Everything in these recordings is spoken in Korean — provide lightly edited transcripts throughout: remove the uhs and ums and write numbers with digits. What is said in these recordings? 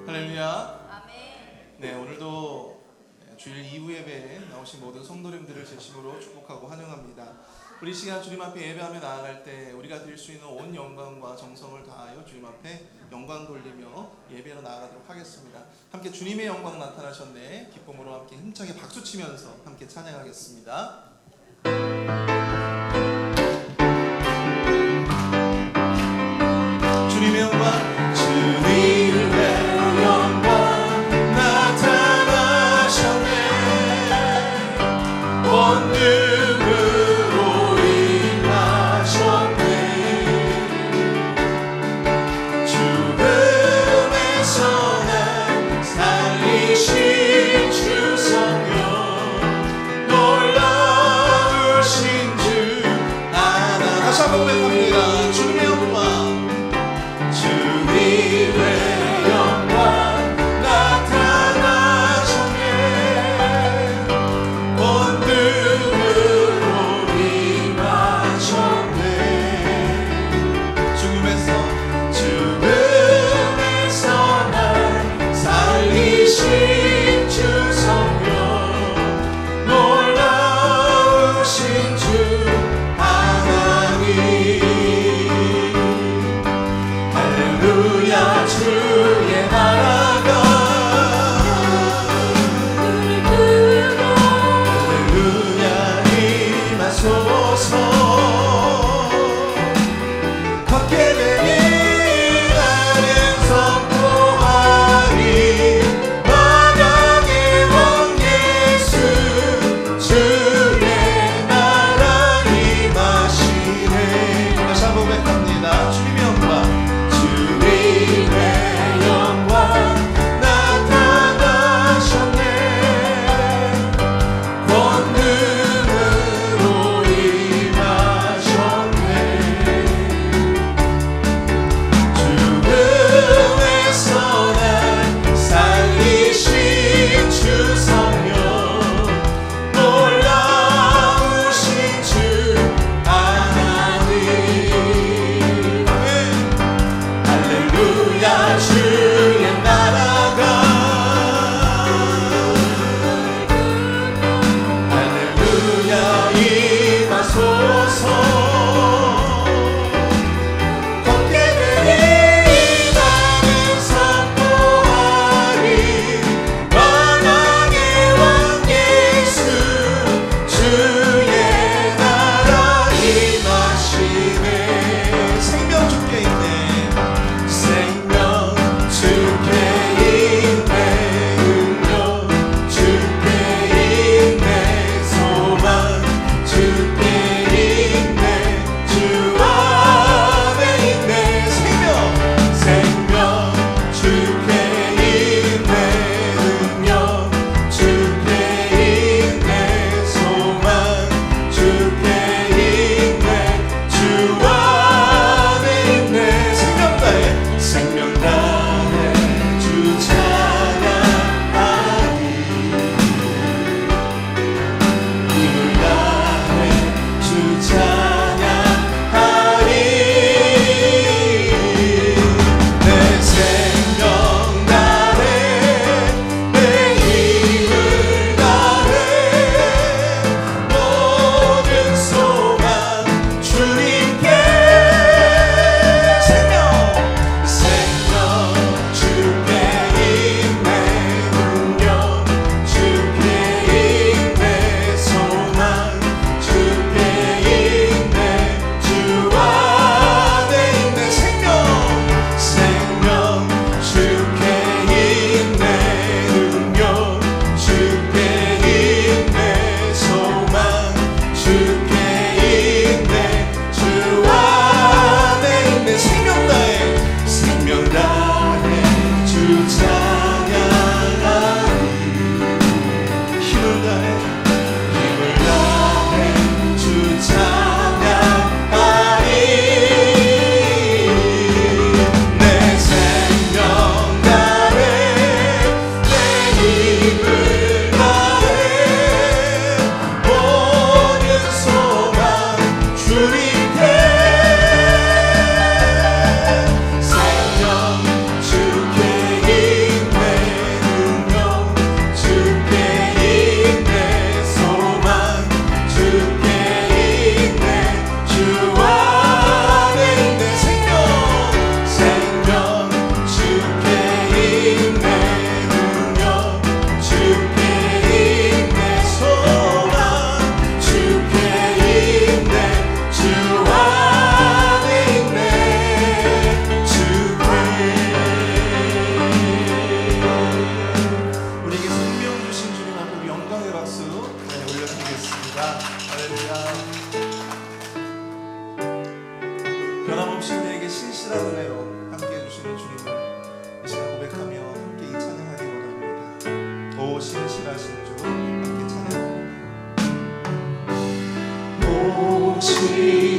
할렐루야. 아멘. 네, 오늘도 주일 2부 예배에 나오신 모든 성도님들을 진심으로 축복하고 환영합니다. 우리 시간 주님 앞에 예배하며 나아갈 때 우리가 드릴 수 있는 온 영광과 정성을 다하여 주님 앞에 영광 돌리며 예배로 나아가도록 하겠습니다. 함께 주님의 영광 나타나셨네 기쁨으로 함께 힘차게 박수치면서 함께 찬양하겠습니다. 주님의 영광, 주님의 영광 나타나셨네. 원능으로 임하셨네. 죽음에서 날 살리신 주 성령, 놀라우신 주 하나. 다시 한번 고백합니다. 주님의 영광, 주님의 영광 나타나셨네. 원능으로 임하셨네. 죽음에서 날 살리신 주 성령, 놀라우신 주 하나님. 할렐루야. 주의 나라가 할렐루야 임하소서. 걷게 되니 나는 선포하리. 마당의 원 예수, 주의 나라 임하시네. 다시 한번 고백합니다. 주님의 영광, 주님의 영광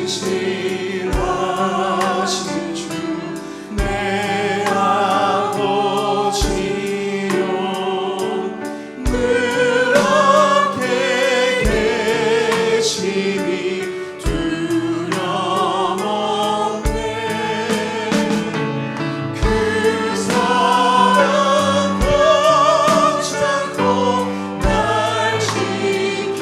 신실하신 주 내 아버지여 늘 함께 계시니 두려움없네. 그 사랑 변치 않고 날 지키시며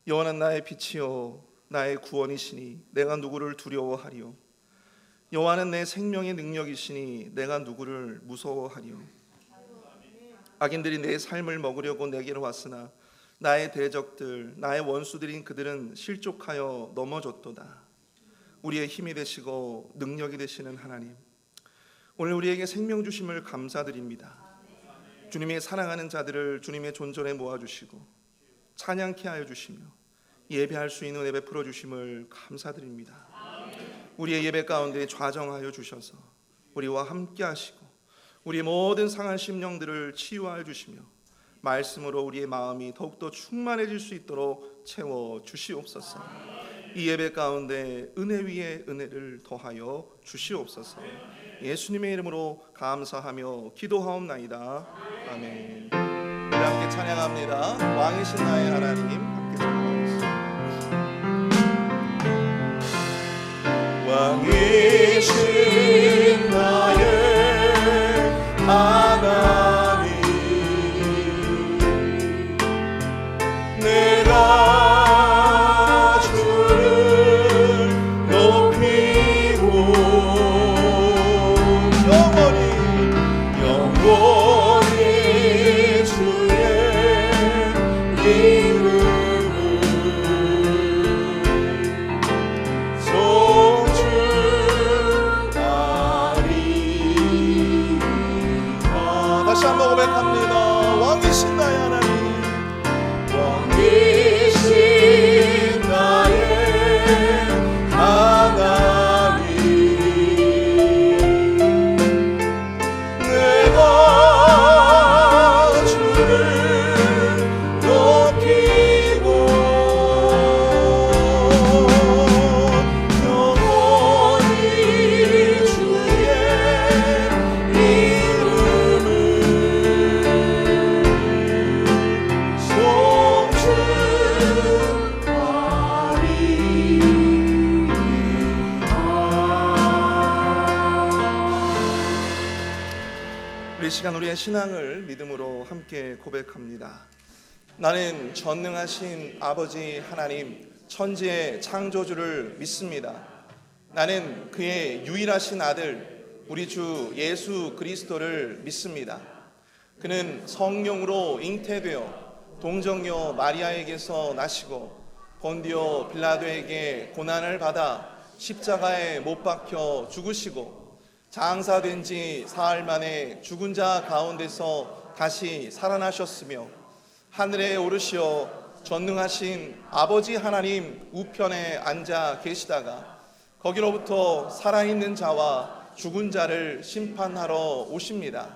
여호와는 나의 빛이요 나의 구원이시니 내가 누구를 두려워하리요. 여호와는 내 생명의 능력이시니 내가 누구를 무서워하리요. 악인들이 내 삶을 먹으려고 내게로 왔으나 나의 대적들 나의 원수들인 그들은 실족하여 넘어졌도다. 우리의 힘이 되시고 능력이 되시는 하나님, 오늘 우리에게 생명 주심을 감사드립니다. 주님의 사랑하는 자들을 주님의 존전에 모아주시고 찬양케 하여 주시며 예배할 수 있는 예배 풀어주심을 감사드립니다. 우리의 예배 가운데 좌정하여 주셔서 우리와 함께 하시고 우리의 모든 상한 심령들을 치유하여 주시며 말씀으로 우리의 마음이 더욱더 충만해질 수 있도록 채워 주시옵소서. 이 예배 가운데 은혜 위에 은혜를 더하여 주시옵소서. 예수님의 이름으로 감사하며 기도하옵나이다. 아멘. 우리 함께 찬양합니다. 왕이신 나의 하나님, 함께 찬양하겠습니다. 왕이신 나의 하나님, 내가 주를 높이고 영원히 주의 이름을 송축하리이다. 다시 한번 고백합니다. 왕이신 나의 하나님, 왕이신 나의 하나님, 내가 주를 높이고 영원히 주의 이름을 우리 시간 우리의 신앙을 믿음으로 함께 고백합니다. 나는 전능하신 아버지 하나님, 천지의 창조주를 믿습니다. 나는 그의 유일하신 아들 우리 주 예수 그리스도를 믿습니다. 그는 성령으로 잉태되어 동정녀 마리아에게서 나시고 본디오 빌라도에게 고난을 받아 십자가에 못 박혀 죽으시고 장사된 지 사흘 만에 죽은 자 가운데서 다시 살아나셨으며 하늘에 오르시어 전능하신 아버지 하나님 우편에 앉아 계시다가 거기로부터 살아있는 자와 죽은 자를 심판하러 오십니다.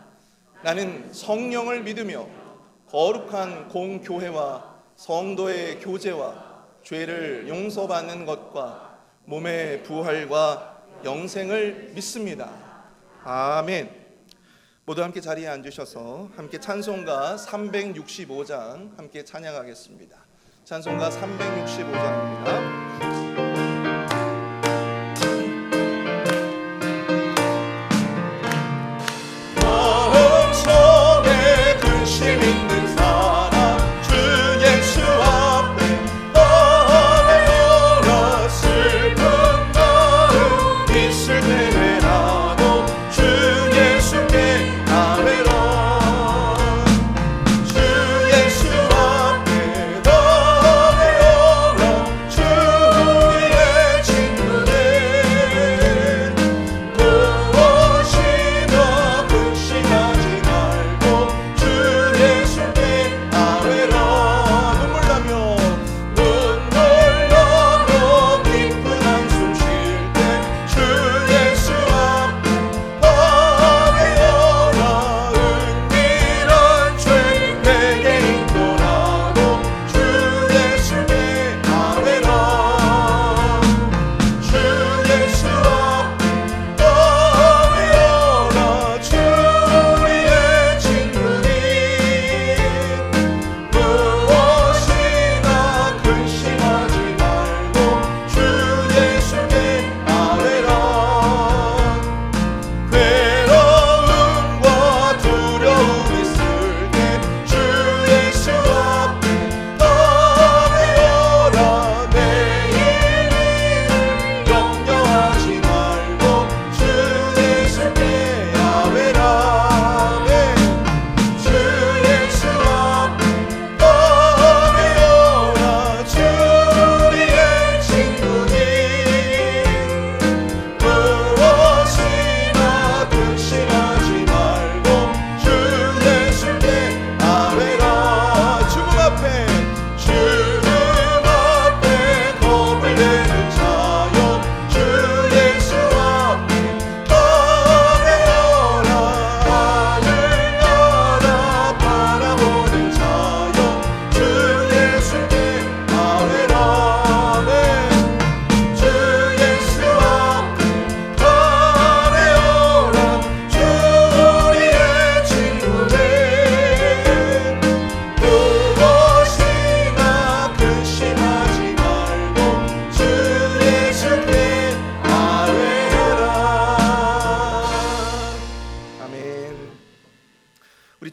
나는 성령을 믿으며 거룩한 공교회와 성도의 교제와 죄를 용서받는 것과 몸의 부활과 영생을 믿습니다. 아멘. 모두 함께 자리에 앉으셔서 함께 찬송가 365장 함께 찬양하겠습니다. 찬송가 365장입니다. 마음속에 근심 있는 사람 주 예수 앞에 나아가라. 슬픈 마음 있을 때라도 주 예수께 아뢰라. 주 예수 앞에 나아가라. 주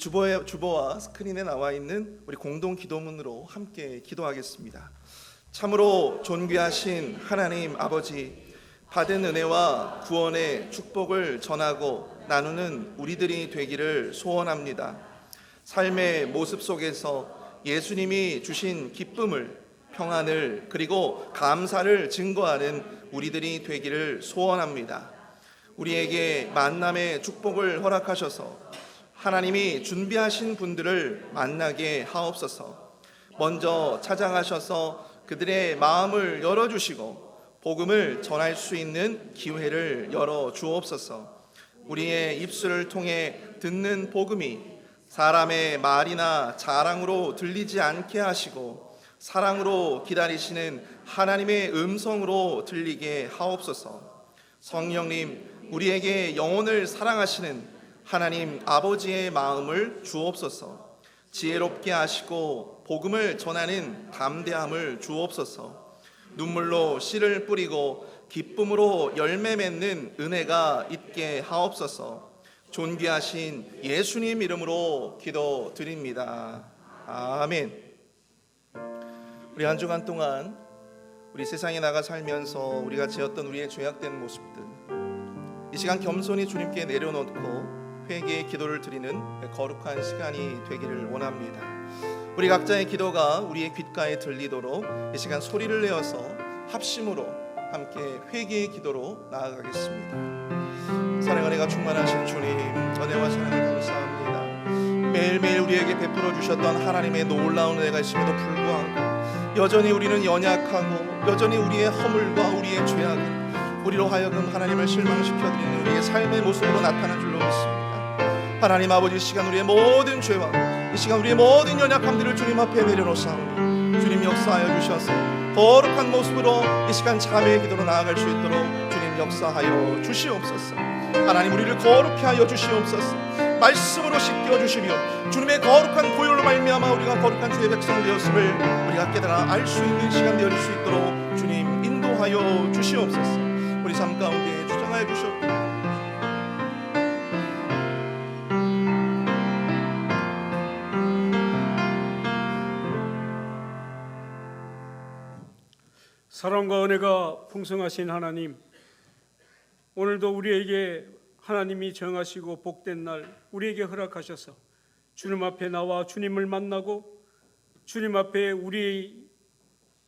주보와 스크린에 나와 있는 우리 공동 기도문으로 함께 기도하겠습니다. 참으로 존귀하신 하나님 아버지, 받은 은혜와 구원의 축복을 전하고 나누는 우리들이 되기를 소원합니다. 삶의 모습 속에서 예수님이 주신 기쁨을, 평안을, 그리고 감사를 증거하는 우리들이 되기를 소원합니다. 우리에게 만남의 축복을 허락하셔서 하나님이 준비하신 분들을 만나게 하옵소서. 먼저 찾아가셔서 그들의 마음을 열어주시고 복음을 전할 수 있는 기회를 열어 주옵소서. 우리의 입술을 통해 듣는 복음이 사람의 말이나 자랑으로 들리지 않게 하시고 사랑으로 기다리시는 하나님의 음성으로 들리게 하옵소서. 성령님, 우리에게 영혼을 사랑하시는 하나님 아버지의 마음을 주옵소서. 지혜롭게 하시고 복음을 전하는 담대함을 주옵소서. 눈물로 씨를 뿌리고 기쁨으로 열매 맺는 은혜가 있게 하옵소서. 존귀하신 예수님 이름으로 기도드립니다. 아멘. 우리 한 주간 동안 우리 세상에 나가 살면서 우리가 지었던 우리의 죄악된 모습들, 이 시간 겸손히 주님께 내려놓고 회개의 기도를 드리는 거룩한 시간이 되기를 원합니다. 우리 각자의 기도가 우리의 귓가에 들리도록 이 시간 소리를 내어서 합심으로 함께 회개의 기도로 나아가겠습니다. 사랑의 은혜가 충만하신 주님, 은혜와 사랑을 감사합니다. 매일매일 우리에게 베풀어 주셨던 하나님의 놀라운 은혜가 있음에도 불구하고 여전히 우리는 연약하고 여전히 우리의 허물과 우리의 죄악은 우리로 하여금 하나님을 실망시켜드리는 우리의 삶의 모습으로 나타난 줄로 믿습니다. 하나님 아버지, 이 시간 우리의 모든 죄와 이 시간 우리의 모든 연약함들을 주님 앞에 내려놓사오니 주님 역사하여 주셔서 거룩한 모습으로 이 시간 자매의 기도로 나아갈 수 있도록 주님 역사하여 주시옵소서. 하나님, 우리를 거룩히 하여 주시옵소서. 말씀으로 씻겨주시며 주님의 거룩한 보혈로 말미암아 우리가 거룩한 주의 백성 되었음을 우리가 깨달아 알 수 있는 시간 되어질 수 있도록 주님 인도하여 주시옵소서. 우리 삶 가운데 주장하여 주시옵소서. 사랑과 은혜가 풍성하신 하나님, 오늘도 우리에게 하나님이 정하시고 복된 날 우리에게 허락하셔서 주님 앞에 나와 주님을 만나고 주님 앞에 우리의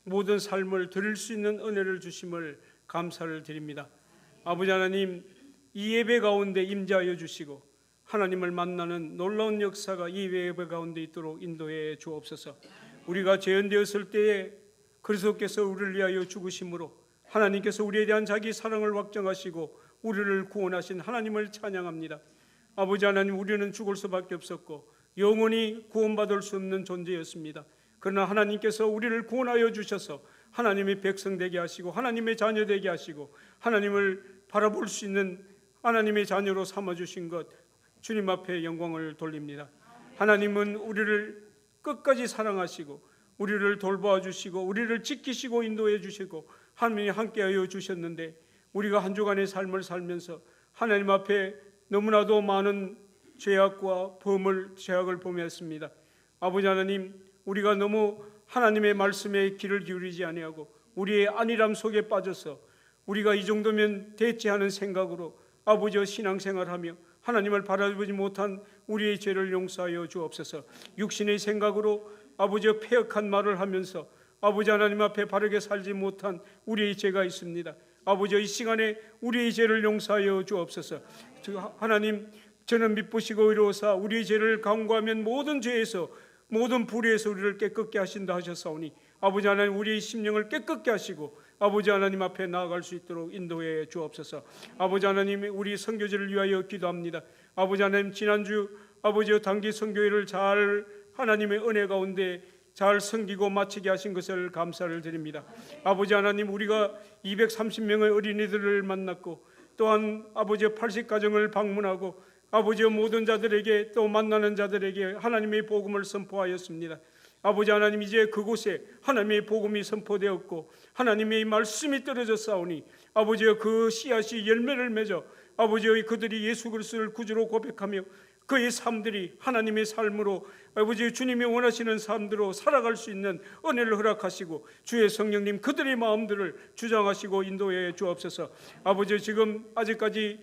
모든 삶을 드릴 수 있는 은혜를 주심을 감사를 드립니다. 아버지 하나님, 이 예배 가운데 임재하여 주시고 하나님을 만나는 놀라운 역사가 이 예배 가운데 있도록 인도해 주옵소서. 우리가 재현되었을 때에 그리스도께서 우리를 위하여 죽으심으로 하나님께서 우리에 대한 자기 사랑을 확정하시고 우리를 구원하신 하나님을 찬양합니다. 아버지 하나님, 우리는 죽을 수밖에 없었고 영원히 구원받을 수 없는 존재였습니다. 그러나 하나님께서 우리를 구원하여 주셔서 하나님의 백성 되게 하시고 하나님의 자녀 되게 하시고 하나님을 바라볼 수 있는 하나님의 자녀로 삼아주신 것, 주님 앞에 영광을 돌립니다. 하나님은 우리를 끝까지 사랑하시고 우리를 돌보아 주시고 우리를 지키시고 인도해 주시고 하나님이 함께하여 주셨는데, 우리가 한 주간의 삶을 살면서 하나님 앞에 너무나도 많은 죄악과 죄악을 범했습니다. 아버지 하나님, 우리가 너무 하나님의 말씀에 귀를 기울이지 아니하고 우리의 안일함 속에 빠져서 우리가 이 정도면 됐지 하는 생각으로 아버지와 신앙생활하며 하나님을 바라보지 못한 우리의 죄를 용서하여 주옵소서. 육신의 생각으로 아버지와 패역한 말을 하면서 아버지 하나님 앞에 바르게 살지 못한 우리의 죄가 있습니다. 아버지, 이 시간에 우리의 죄를 용서하여 주옵소서. 하나님, 저는 미쁘시고 의로우사 우리의 죄를 강구하면 모든 죄에서 모든 불의에서 우리를 깨끗게 하신다 하셨사오니 아버지 하나님, 우리의 심령을 깨끗게 하시고 아버지 하나님 앞에 나아갈 수 있도록 인도해 주옵소서. 아버지 하나님, 우리 선교지를 위하여 기도합니다. 아버지 하나님, 지난주 아버지의 단기 선교회를 잘 하나님의 은혜 가운데 잘 섬기고 마치게 하신 것을 감사를 드립니다. 아버지 하나님, 우리가 230명의 어린이들을 만났고 또한 아버지의 80가정을 방문하고 아버지의 모든 자들에게 또 만나는 자들에게 하나님의 복음을 선포하였습니다. 아버지 하나님, 이제 그곳에 하나님의 복음이 선포되었고 하나님의 말씀이 떨어졌사오니 아버지의 그 씨앗이 열매를 맺어 아버지의 그들이 예수 그리스도를 구주로 고백하며 그의 삶들이 하나님의 삶으로 아버지 주님이 원하시는 삶대로 살아갈 수 있는 은혜를 허락하시고 주의 성령님 그들의 마음들을 주장하시고 인도해 주옵소서. 아버지 지금 아직까지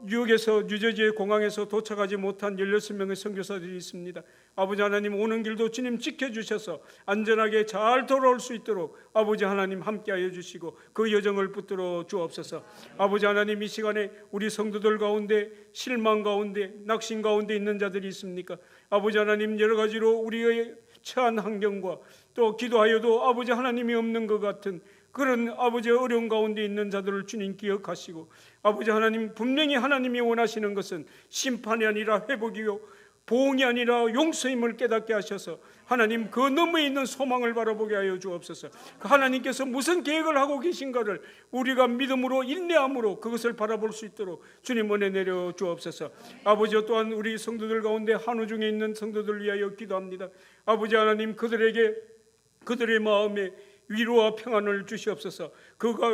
뉴욕에서 뉴저지의 공항에서 도착하지 못한 16명의 선교사들이 있습니다. 아버지 하나님 오는 길도 주님 지켜주셔서 안전하게 잘 돌아올 수 있도록 아버지 하나님 함께하여 주시고 그 여정을 붙들어 주옵소서. 아버지 하나님 이 시간에 우리 성도들 가운데 실망 가운데 낙심 가운데 있는 자들이 있습니까? 아버지 하나님 여러 가지로 우리의 처한 환경과 또 기도하여도 아버지 하나님이 없는 것 같은 그런 아버지의 어려운 가운데 있는 자들을 주님 기억하시고 아버지 하나님 분명히 하나님이 원하시는 것은 심판이 아니라 회복이요 보응이 아니라 용서임을 깨닫게 하셔서 하나님 그 너머에 있는 소망을 바라보게 하여 주옵소서. 그 하나님께서 무슨 계획을 하고 계신가를 우리가 믿음으로 인내함으로 그것을 바라볼 수 있도록 주님 은혜 내려 주옵소서. 아버지 또한 우리 성도들 가운데 한우 중에 있는 성도들 위하여 기도합니다. 아버지 하나님 그들의 마음에 위로와 평안을 주시옵소서.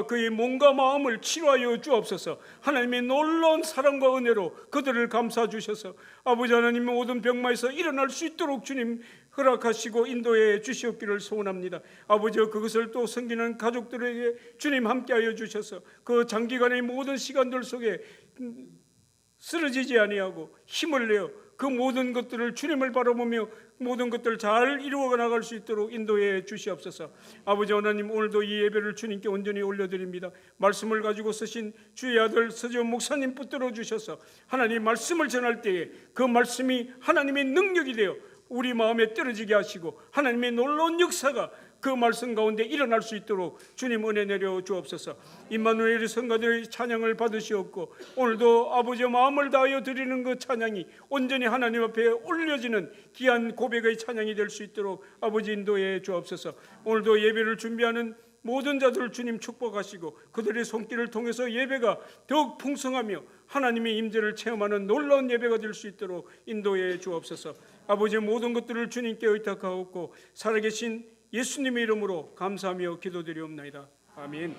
그의 몸과 마음을 치료하여 주옵소서. 하나님의 놀라운 사랑과 은혜로 그들을 감싸 주셔서 아버지 하나님 모든 병마에서 일어날 수 있도록 주님 허락하시고 인도해 주시옵기를 소원합니다. 아버지 그것을 또 섬기는 가족들에게 주님 함께하여 주셔서 그 장기간의 모든 시간들 속에 쓰러지지 아니하고 힘을 내어 그 모든 것들을 주님을 바라보며 모든 것들을 잘 이루어 나갈 수 있도록 인도해 주시옵소서. 아버지 하나님 오늘도 이 예배를 주님께 온전히 올려드립니다. 말씀을 가지고 쓰신 주의 아들 서지원 목사님 붙들어 주셔서 하나님 말씀을 전할 때에 그 말씀이 하나님의 능력이 되어 우리 마음에 떨어지게 하시고 하나님의 놀라운 역사가 그 말씀 가운데 일어날 수 있도록 주님 은혜 내려 주옵소서. 임마누엘의 성가들의 찬양을 받으시옵고 오늘도 아버지의 마음을 다하여 드리는 그 찬양이 온전히 하나님 앞에 올려지는 귀한 고백의 찬양이 될 수 있도록 아버지 인도해 주옵소서. 오늘도 예배를 준비하는 모든 자들을 주님 축복하시고 그들의 손길을 통해서 예배가 더욱 풍성하며 하나님의 임재를 체험하는 놀라운 예배가 될 수 있도록 인도해 주옵소서. 아버지의 모든 것들을 주님께 의탁하옵고 살아계신 예수님의 이름으로 감사하며 기도드리옵나이다. 아멘.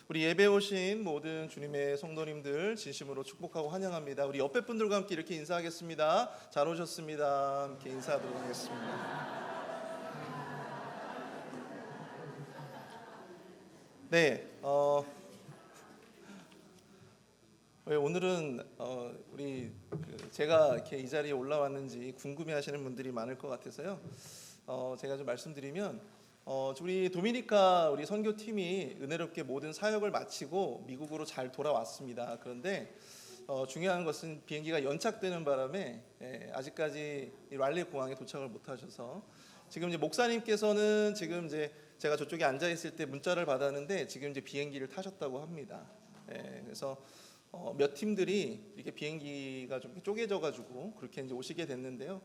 우리 예배 오신 모든 주님의 성도님들 진심으로 축복하고 환영합니다. 우리 옆에 분들과 함께 이렇게 인사하겠습니다. 잘 오셨습니다. 함께 인사하도록 하겠습니다. 네, 오늘은 우리 제가 이렇게 이 자리에 올라왔는지 궁금해하시는 분들이 많을 것 같아서요. 제가 좀 말씀드리면 우리 도미니카 우리 선교팀이 은혜롭게 모든 사역을 마치고 미국으로 잘 돌아왔습니다. 그런데 중요한 것은 비행기가 연착되는 바람에 아직까지 이 랄리 공항에 도착을 못하셔서 지금 이제 목사님께서는 지금 이제 제가 저쪽에 앉아 있을 때 문자를 받았는데 지금 이제 비행기를 타셨다고 합니다. 그래서 몇 팀들이 이렇게 비행기가 좀 쪼개져가지고 그렇게 이제 오시게 됐는데요.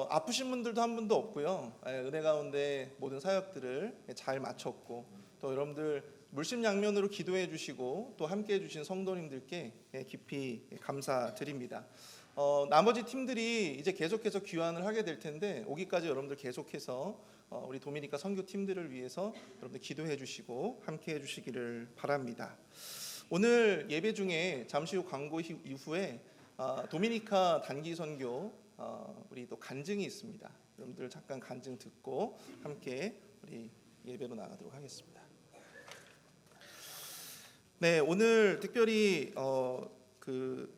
아프신 분들도 한 분도 없고요. 은혜 가운데 모든 사역들을 잘 마쳤고 또 여러분들 물심양면으로 기도해 주시고 또 함께해 주신 성도님들께 깊이 감사드립니다. 나머지 팀들이 이제 계속해서 귀환을 하게 될 텐데 오기까지 여러분들 계속해서 우리 도미니카 선교 팀들을 위해서 여러분들 기도해 주시고 함께해 주시기를 바랍니다. 오늘 예배 중에 잠시 후 광고 이후에 도미니카 단기 선교 우리 또 간증이 있습니다. 여러분들 잠깐 간증 듣고 함께 우리 예배로 나가도록 하겠습니다. 네, 오늘 특별히 그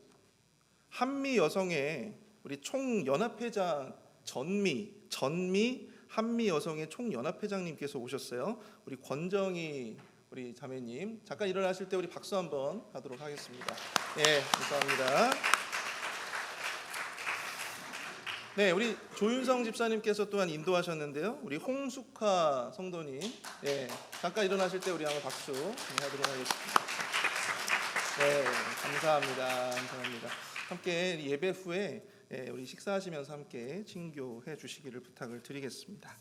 한미 여성의 우리 총연합회장 전미 한미 여성의 총연합회장님께서 오셨어요. 우리 권정희 우리 자매님 잠깐 일어나실 때 우리 박수 한번 하도록 하겠습니다. 네, 감사합니다. 네, 우리 조윤성 집사님께서 또한 인도하셨는데요. 우리 홍숙화 성도님, 잠깐 일어나실 때 우리 한번 박수 하도록 하겠습니다. 네, 감사합니다. 함께 예배 후에 우리 식사하시면서 함께 친교해 주시기를 부탁을 드리겠습니다.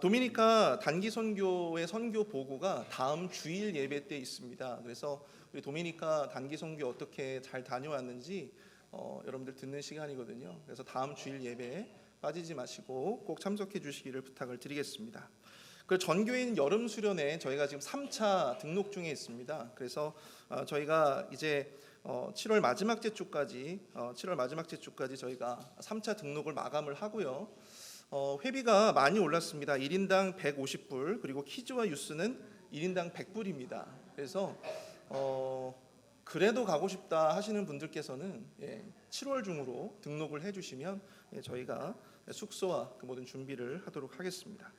도미니카 단기 선교의 선교 보고가 다음 주일 예배 때 있습니다. 그래서 우리 도미니카 단기 선교 어떻게 잘 다녀왔는지 여러분들 듣는 시간이거든요. 그래서 다음 주일 예배 빠지지 마시고 꼭 참석해 주시기를 부탁을 드리겠습니다. 그 전교인 여름 수련회 저희가 지금 3차 등록 중에 있습니다. 그래서 저희가 이제 7월 마지막 주까지 저희가 3차 등록을 마감을 하고요. 회비가 많이 올랐습니다. 1인당 150불, 그리고 키즈와 유스는 1인당 100불입니다. 그래서 그래도 가고 싶다 하시는 분들께서는 7월 중으로 등록을 해주시면 저희가 숙소와 그 모든 준비를 하도록 하겠습니다.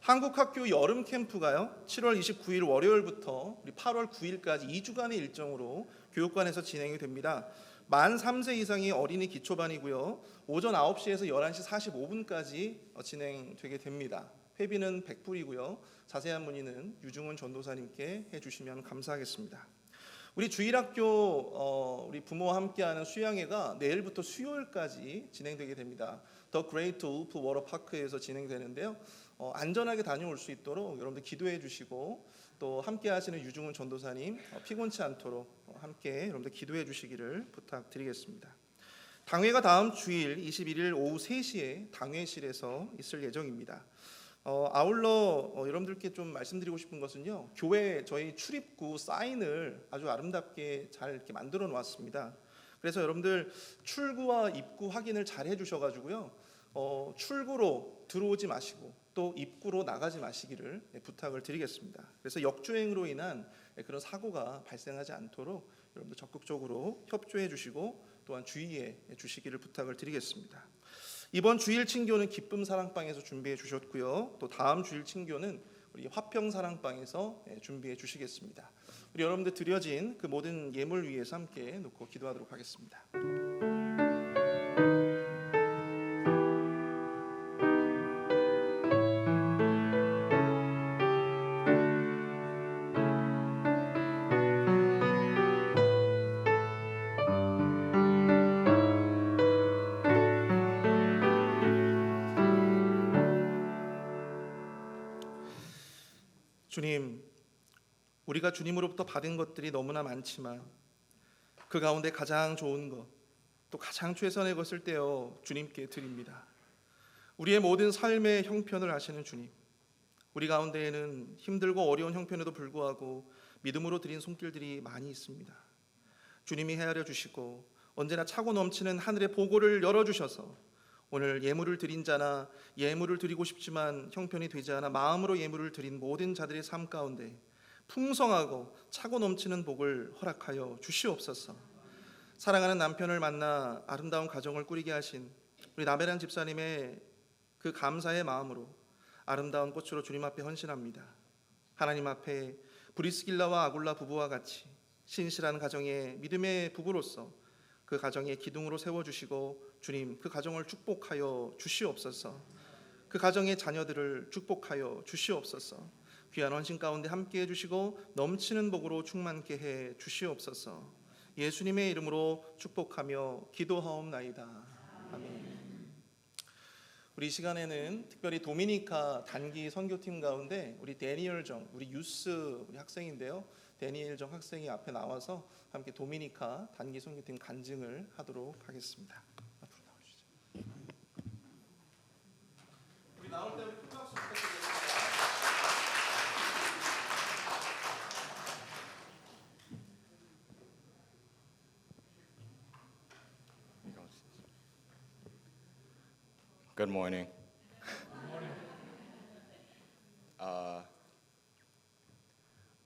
한국학교 여름 캠프가요 7월 29일 월요일부터 우리 8월 9일까지 2주간의 일정으로 교육관에서 진행이 됩니다. 만 3세 이상의 어린이 기초반이고요. 오전 9시에서 11시 45분까지 진행되게 됩니다. 회비는 100불이고요. 자세한 문의는 유중훈 전도사님께 해주시면 감사하겠습니다. 우리 주일학교 우리 부모와 함께하는 수양회가 내일부터 수요일까지 진행되게 됩니다. 더 그레이트 울프 워터파크에서 진행되는데요. 안전하게 다녀올 수 있도록 여러분들 기도해 주시고 또 함께 하시는 유중훈 전도사님 피곤치 않도록 함께 여러분들 기도해 주시기를 부탁드리겠습니다. 당회가 다음 주일 21일 오후 3시에 당회실에서 있을 예정입니다. 아울러 여러분들께 좀 말씀드리고 싶은 것은요. 교회 저희 출입구 사인을 아주 아름답게 잘 이렇게 만들어 놓았습니다. 그래서 여러분들 출구와 입구 확인을 잘 해주셔가지고요. 출구로 들어오지 마시고 또 입구로 나가지 마시기를 부탁을 드리겠습니다. 그래서 역주행으로 인한 그런 사고가 발생하지 않도록 여러분들 적극적으로 협조해 주시고 또한 주의해 주시기를 부탁을 드리겠습니다. 이번 주일 친교는 기쁨 사랑방에서 준비해 주셨고요. 또 다음 주일 친교는 우리 화평 사랑방에서 준비해 주시겠습니다. 우리 여러분들 드려진 그 모든 예물 위에서 함께 놓고 기도하도록 하겠습니다. 주님, 우리가 주님으로부터 받은 것들이 너무나 많지만 그 가운데 가장 좋은 것, 또 가장 최선의 것을 떼어 주님께 드립니다. 우리의 모든 삶의 형편을 아시는 주님, 우리 가운데에는 힘들고 어려운 형편에도 불구하고 믿음으로 드린 손길들이 많이 있습니다. 주님이 헤아려 주시고 언제나 차고 넘치는 하늘의 보고를 열어주셔서 오늘 예물을 드린 자나 예물을 드리고 싶지만 형편이 되지 않아 마음으로 예물을 드린 모든 자들의 삶 가운데 풍성하고 차고 넘치는 복을 허락하여 주시옵소서. 사랑하는 남편을 만나 아름다운 가정을 꾸리게 하신 우리 나베란 집사님의 그 감사의 마음으로 아름다운 꽃으로 주님 앞에 헌신합니다. 하나님 앞에 브리스길라와 아굴라 부부와 같이 신실한 가정의 믿음의 부부로서 그 가정의 기둥으로 세워주시고 주님 그 가정을 축복하여 주시옵소서. 그 가정의 자녀들을 축복하여 주시옵소서. 귀한 헌신 가운데 함께해 주시고 넘치는 복으로 충만케 해 주시옵소서. 예수님의 이름으로 축복하며 기도하옵나이다. 아멘. 우리 시간에는 특별히 도미니카 단기 선교팀 가운데 우리 데니엘 정, 우리 유스 우리 학생인데요. 데니엘 정 학생이 앞에 나와서 함께 도미니카 단기 선교팀 간증을 하도록 하겠습니다. 앞으로 나오시죠. 우리 나올 때 큰 박수 부탁드리겠습니다. Good morning.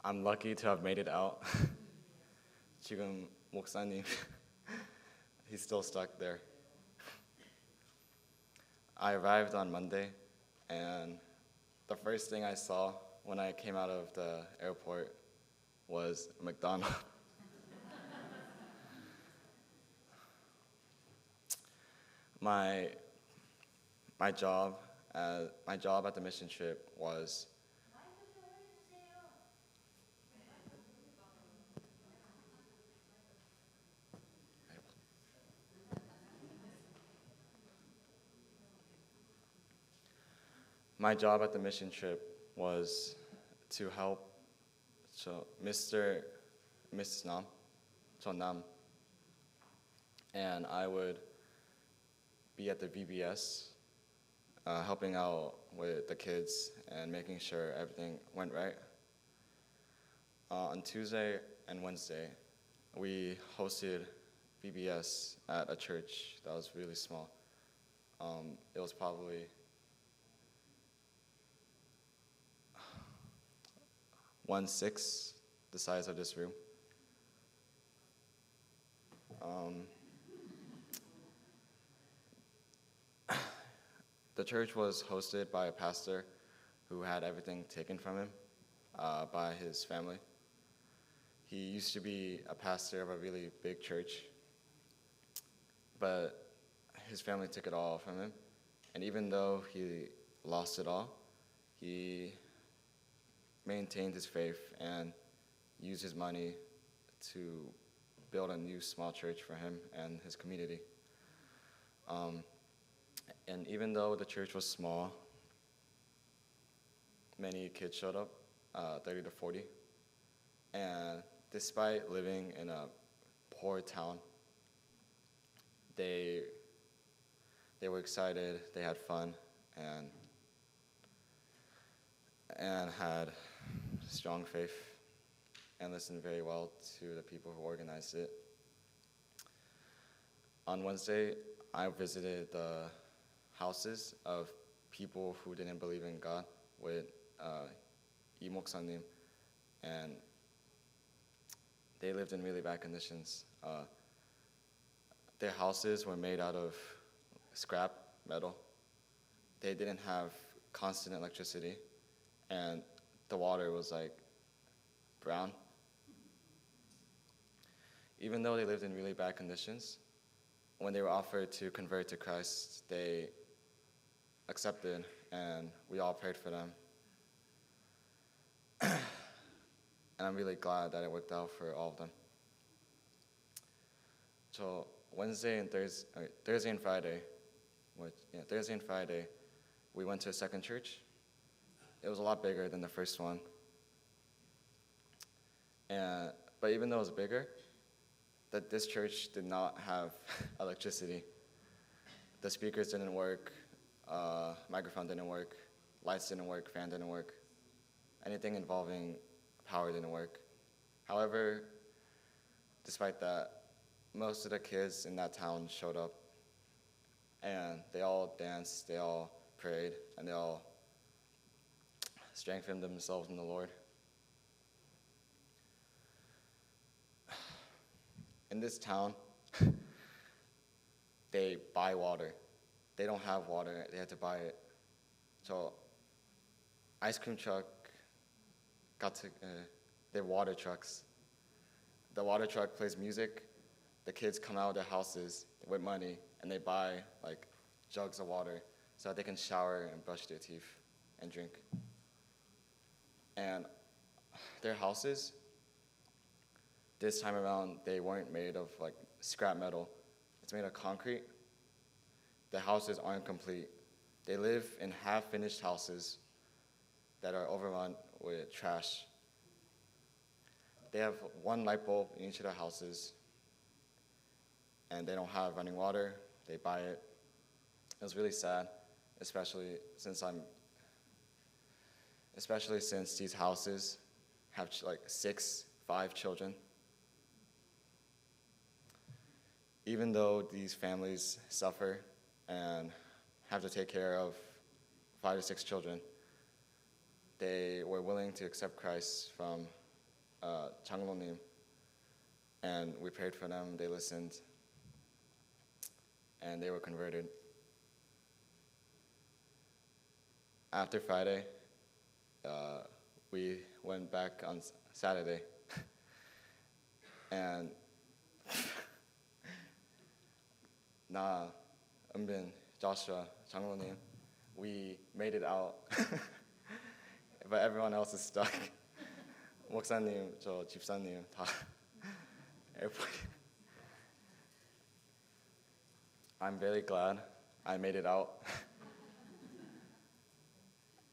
I'm lucky to have made it out. 지금 목사님, he's still stuck there. I arrived on Monday, and the first thing I saw when I came out of the airport was McDonald's. My job at the mission trip was to help Mrs. Nam, Nam, and I would be at the VBS, helping out with the kids and making sure everything went right. On Tuesday and Wednesday, we hosted VBS at a church that was really small. It was probably 1/6 the size of this room. The church was hosted by a pastor who had everything taken from him by his family. He used to be a pastor of a really big church, but his family took it all from him. And even though he lost it all, he maintained his faith and used his money to build a new small church for him and his community. And even though the church was small, many kids showed up, 30 to 40. And despite living in a poor town, they were excited, they had fun, and had strong faith and listened very well to the people who organized it. On Wednesday, I visited the houses of people who didn't believe in God with Lee Moksanim, and they lived in really bad conditions. Their houses were made out of scrap metal. They didn't have constant electricity, and the water was like brown. Even though they lived in really bad conditions, when they were offered to convert to Christ, they accepted, and we all prayed for them. And I'm really glad that it worked out for all of them. So Thursday and Friday, we went to a second church. It was a lot bigger than the first one. But even though it was bigger, this church did not have electricity. The speakers didn't work, microphone didn't work, lights didn't work, fan didn't work, anything involving power didn't work. However, despite that, most of the kids in that town showed up, and they all danced, they all prayed, and they all strengthened themselves in the Lord. In this town, they buy water. They don't have water, they have to buy it. So, ice cream truck they're water trucks. The water truck plays music. The kids come out of their houses with money and they buy like jugs of water so that they can shower and brush their teeth and drink. And their houses, this time around, they weren't made of like scrap metal. It's made of concrete. The houses aren't complete. They live in half-finished houses that are overrun with trash. They have one light bulb in each of their houses, and they don't have running water. They buy it. It was really sad, especially since these houses have like 5 children. Even though these families suffer and have to take care of 5 to 6 children, they were willing to accept Christ from 장로님, and we prayed for them. They listened, and they were converted. After Friday, we went back on Saturday, and 나, 은빈, Joshua, 장로님, we made it out, but everyone else is stuck. 목사님, 저 집사님 다 airport. I'm very glad I made it out.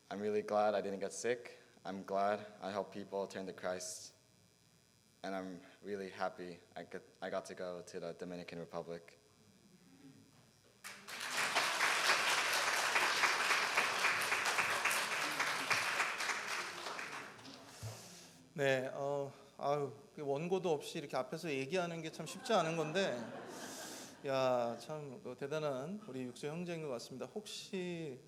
I'm really glad I didn't get sick. I'm glad I helped people turn to Christ. And I'm really happy I got to go to the Dominican Republic. 네, 원고도 없이 이렇게 앞에서 얘기하는 게 참 쉽지 않은 건데, 야, 참 대단한 우리 육수 형제인 것 같습니다. 혹시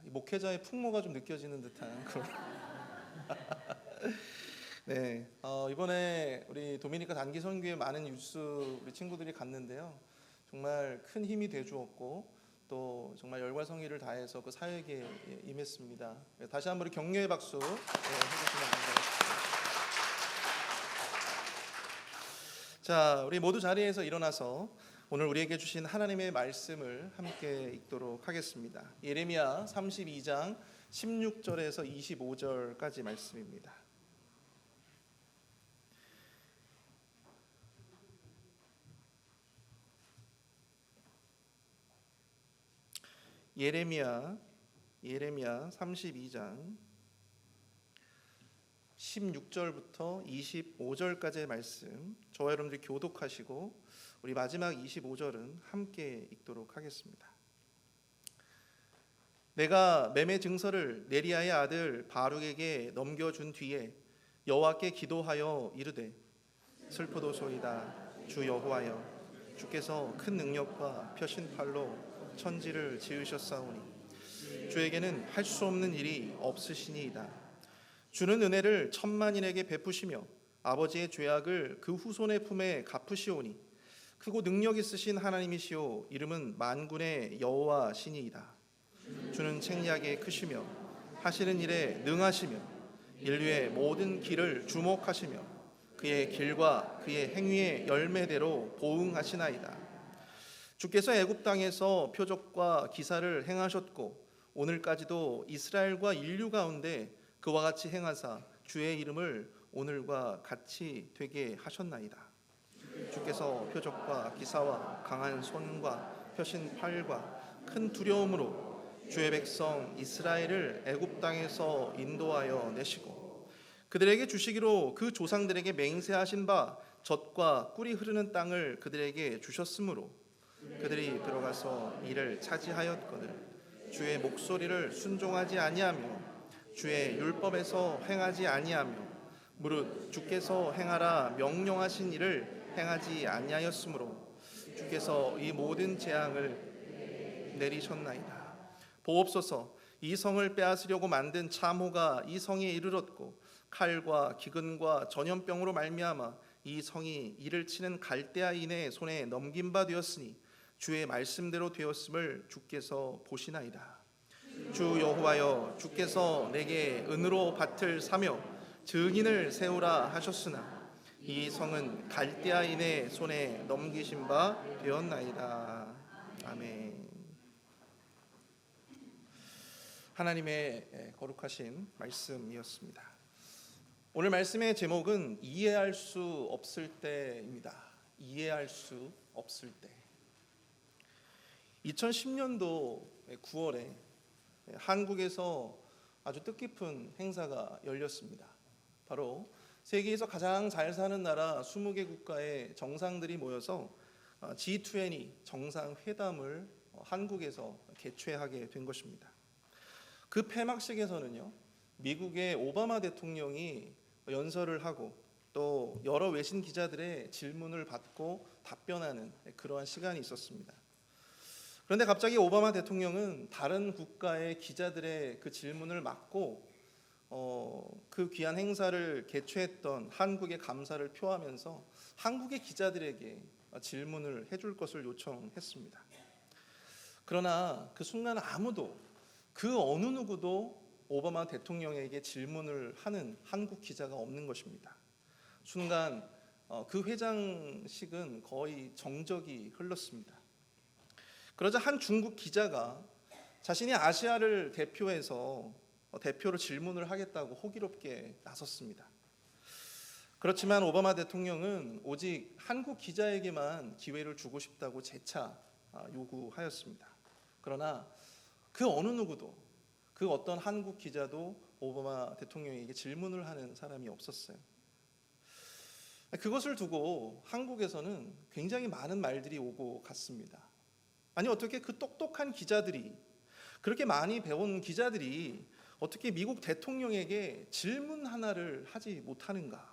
이 목회자의 풍모가 좀 느껴지는 듯한 그런. 네, 이번에 우리 도미니카 단기 선교에 많은 유수 우리 친구들이 갔는데요. 정말 큰 힘이 되주었고 또 정말 열과 성의를 다해서 그 사역에 임했습니다. 다시 한번 격려의 박수 해주시면 감사하겠습니다. 자, 우리 모두 자리에서 일어나서 오늘 우리에게 주신 하나님의 말씀을 함께 읽도록 하겠습니다. 예레미야 32장 16절에서 25절까지 말씀입니다. 예레미야 32장 16절부터 25절까지의 말씀, 저와 여러분들이 교독하시고 우리 마지막 25절은 함께 읽도록 하겠습니다. 내가 매매 증서를 네리야의 아들 바룩에게 넘겨준 뒤에 여호와께 기도하여 이르되, 슬프도소이다 주 여호와여, 주께서 큰 능력과 펴신 팔로 천지를 지으셨사오니 주에게는 할 수 없는 일이 없으시니이다. 주는 은혜를 천만인에게 베푸시며 아버지의 죄악을 그 후손의 품에 갚으시오니 크고 능력 있으신 하나님이시오, 이름은 만군의 여호와 신이이다. 주는 책략에 크시며 하시는 일에 능하시며 인류의 모든 길을 주목하시며 그의 길과 그의 행위의 열매대로 보응하시나이다. 주께서 애굽 땅에서 표적과 기사를 행하셨고 오늘까지도 이스라엘과 인류 가운데 그와 같이 행하사 주의 이름을 오늘과 같이 되게 하셨나이다. 주께서 표적과 기사와 강한 손과 펴신 팔과 큰 두려움으로 주의 백성 이스라엘을 애굽 땅에서 인도하여 내시고 그들에게 주시기로 그 조상들에게 맹세하신 바 젖과 꿀이 흐르는 땅을 그들에게 주셨으므로 그들이 들어가서 이를 차지하였거늘 주의 목소리를 순종하지 아니하며 주의 율법에서 행하지 아니하며 무릇 주께서 행하라 명령하신 일을 행하지 아니하였으므로 주께서 이 모든 재앙을 내리셨나이다. 보옵소서. 이 성을 빼앗으려고 만든 참호가 이 성에 이르렀고 칼과 기근과 전염병으로 말미암아 이 성이 이를 치는 갈대아인의 손에 넘긴 바 되었으니 주의 말씀대로 되었음을 주께서 보시나이다. 주 여호와여, 주께서 내게 은으로 밭을 사며 증인을 세우라 하셨으나 이 성은 갈대아인의 손에 넘기신 바 되었나이다. 아멘. 하나님의 거룩하신 말씀이었습니다. 오늘 말씀의 제목은 이해할 수 없을 때입니다. 이해할 수 없을 때. 2010년도 9월에 한국에서 아주 뜻깊은 행사가 열렸습니다. 바로 세계에서 가장 잘 사는 나라 20개 국가의 정상들이 모여서 G20 정상회담을 한국에서 개최하게 된 것입니다. 그 폐막식에서는요, 미국의 오바마 대통령이 연설을 하고 또 여러 외신 기자들의 질문을 받고 답변하는 그러한 시간이 있었습니다. 그런데 갑자기 오바마 대통령은 다른 국가의 기자들의 그 질문을 막고 그 귀한 행사를 개최했던 한국의 감사를 표하면서 한국의 기자들에게 질문을 해줄 것을 요청했습니다. 그러나 그 순간 아무도, 그 어느 누구도 오바마 대통령에게 질문을 하는 한국 기자가 없는 것입니다. 순간 그 회장식은 거의 정적이 흘렀습니다. 그러자 한 중국 기자가 자신이 아시아를 대표해서 대표로 질문을 하겠다고 호기롭게 나섰습니다. 그렇지만 오바마 대통령은 오직 한국 기자에게만 기회를 주고 싶다고 재차 요구하였습니다. 그러나 그 어느 누구도, 그 어떤 한국 기자도 오바마 대통령에게 질문을 하는 사람이 없었어요. 그것을 두고 한국에서는 굉장히 많은 말들이 오고 갔습니다. 아니, 어떻게 그 똑똑한 기자들이, 그렇게 많이 배운 기자들이 어떻게 미국 대통령에게 질문 하나를 하지 못하는가?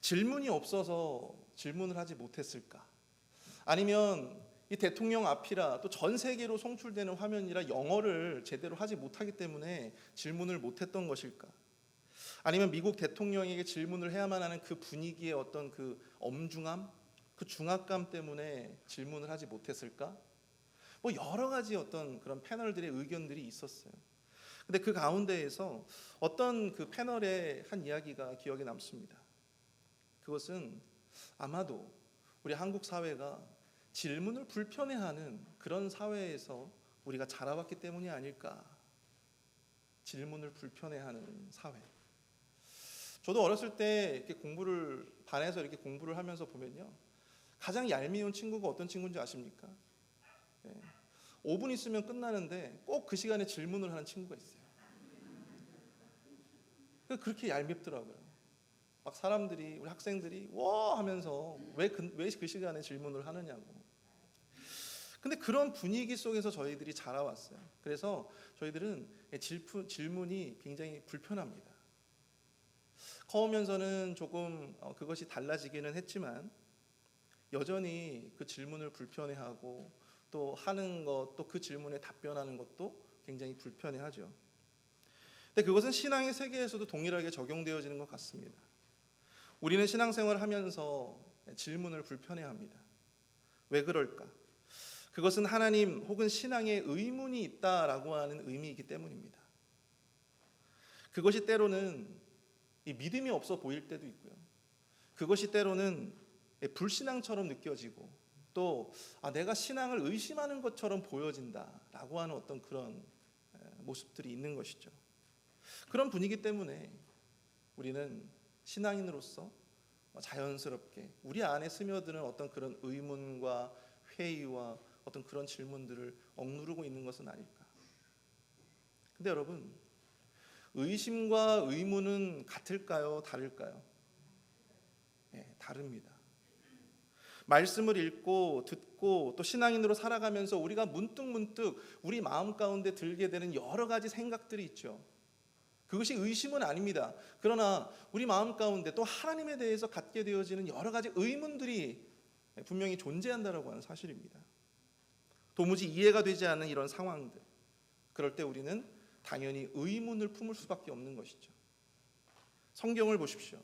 질문이 없어서 질문을 하지 못했을까? 아니면 이 대통령 앞이라 또 전 세계로 송출되는 화면이라 영어를 제대로 하지 못하기 때문에 질문을 못했던 것일까? 아니면 미국 대통령에게 질문을 해야만 하는 그 분위기의 어떤 그 엄중함, 그 중압감 때문에 질문을 하지 못했을까? 뭐 여러 가지 어떤 그런 패널들의 의견들이 있었어요. 근데 그 가운데에서 어떤 그 패널의 한 이야기가 기억에 남습니다. 그것은 아마도 우리 한국 사회가 질문을 불편해하는 그런 사회에서 우리가 자라왔기 때문이 아닐까. 질문을 불편해하는 사회. 저도 어렸을 때 이렇게 반에서 이렇게 공부를 하면서 보면요, 가장 얄미운 친구가 어떤 친구인지 아십니까? 5분 있으면 끝나는데 꼭 그 시간에 질문을 하는 친구가 있어요. 그렇게 얄밉더라고요. 막 사람들이, 우리 학생들이 와 하면서 왜 그 시간에 질문을 하느냐고. 근데 그런 분위기 속에서 저희들이 자라왔어요. 그래서 저희들은 질문이 굉장히 불편합니다. 커오면서는 조금 그것이 달라지기는 했지만 여전히 그 질문을 불편해하고 또 하는 것, 또 그 질문에 답변하는 것도 굉장히 불편해하죠. 근데 그것은 신앙의 세계에서도 동일하게 적용되어지는 것 같습니다. 우리는 신앙생활을 하면서 질문을 불편해합니다. 왜 그럴까? 그것은 하나님 혹은 신앙에 의문이 있다라고 하는 의미이기 때문입니다. 그것이 때로는 이 믿음이 없어 보일 때도 있고요. 그것이 때로는 불신앙처럼 느껴지고 또 내가 신앙을 의심하는 것처럼 보여진다라고 하는 어떤 그런 모습들이 있는 것이죠. 그런 분위기 때문에 우리는 신앙인으로서 자연스럽게 우리 안에 스며드는 어떤 그런 의문과 회의와 어떤 그런 질문들을 억누르고 있는 것은 아닐까. 근데 여러분, 의심과 의문은 같을까요? 다를까요? 네, 다릅니다. 말씀을 읽고 듣고 또 신앙인으로 살아가면서 우리가 문득 우리 마음 가운데 들게 되는 여러 가지 생각들이 있죠. 그것이 의심은 아닙니다. 그러나 우리 마음 가운데 또 하나님에 대해서 갖게 되어지는 여러 가지 의문들이 분명히 존재한다라고 하는 사실입니다. 도무지 이해가 되지 않는 이런 상황들, 그럴 때 우리는 당연히 의문을 품을 수밖에 없는 것이죠. 성경을 보십시오.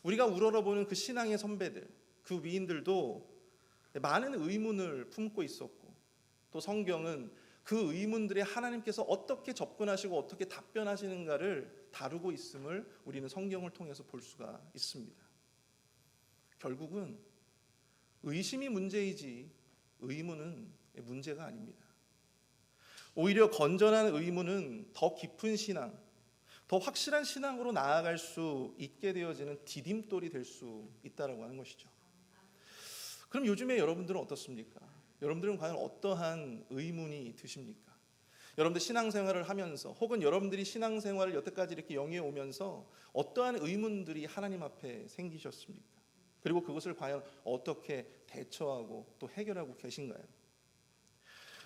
우리가 우러러보는 그 신앙의 선배들, 그 위인들도 많은 의문을 품고 있었고, 또 성경은 그 의문들에 하나님께서 어떻게 접근하시고 어떻게 답변하시는가를 다루고 있음을 우리는 성경을 통해서 볼 수가 있습니다. 결국은 의심이 문제이지 의문은 문제가 아닙니다. 오히려 건전한 의문은 더 깊은 신앙, 더 확실한 신앙으로 나아갈 수 있게 되어지는 디딤돌이 될 수 있다라고 하는 것이죠. 그럼 요즘에 여러분들은 어떻습니까? 여러분들은 과연 어떠한 의문이 드십니까? 여러분들 신앙생활을 하면서 혹은 여러분들이 신앙생활을 여태까지 이렇게 영위해 오면서 어떠한 의문들이 하나님 앞에 생기셨습니까? 그리고 그것을 과연 어떻게 대처하고 또 해결하고 계신가요?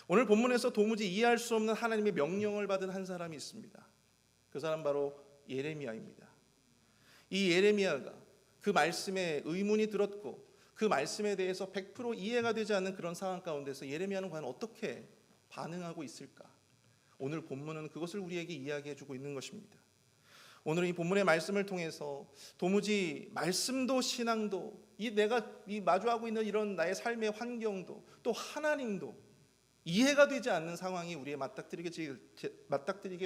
오늘 본문에서 도무지 이해할 수 없는 하나님의 명령을 받은 한 사람이 있습니다. 그 사람 바로 예레미야입니다. 이 예레미야가 그 말씀에 의문이 들었고 그 말씀에 대해서 100% 이해가 되지 않는 그런 상황 가운데서 예레미야는 과연 어떻게 반응하고 있을까? 오늘 본문은 그것을 우리에게 이야기해 주고 있는 것입니다. 오늘 이 본문의 말씀을 통해서 도무지 말씀도 신앙도 내가 마주하고 있는 이런 나의 삶의 환경도 또 하나님도 이해가 되지 않는 상황이 우리에 맞닥뜨리게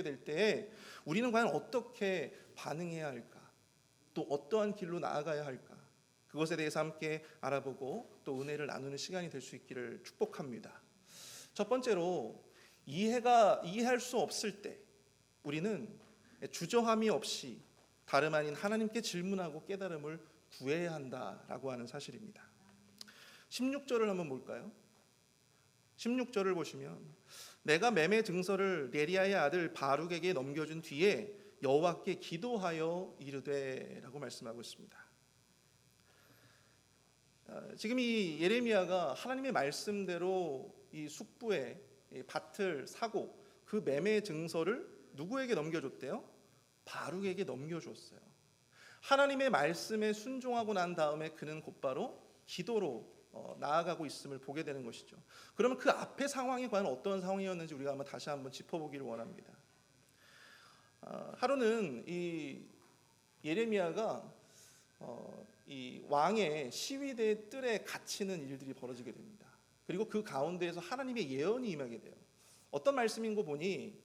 될 때에 우리는 과연 어떻게 반응해야 할까? 또 어떠한 길로 나아가야 할까? 그것에 대해서 함께 알아보고 또 은혜를 나누는 시간이 될 수 있기를 축복합니다. 첫 번째로 이해할 수 없을 때 우리는 주저함이 없이 다름 아닌 하나님께 질문하고 깨달음을 구해야 한다라고 하는 사실입니다. 16절을 한번 볼까요? 16절을 보시면 내가 매매 증서를 네리야의 아들 바룩에게 넘겨준 뒤에 여호와께 기도하여 이르되라고 말씀하고 있습니다. 지금 이 예레미야가 하나님의 말씀대로 이 숙부의 밭을 사고 그 매매 증서를 누구에게 넘겨줬대요? 바룩에게 넘겨줬어요. 하나님의 말씀에 순종하고 난 다음에 그는 곧바로 기도로 나아가고 있음을 보게 되는 것이죠. 그러면 그 앞의 상황이 과연 어떤 상황이었는지 우리가 한번 다시 한번 짚어보기를 원합니다. 하루는 이 예레미야가 이 왕의 시위대의 뜰에 갇히는 일들이 벌어지게 됩니다. 그리고 그 가운데에서 하나님의 예언이 임하게 돼요. 어떤 말씀인 거 보니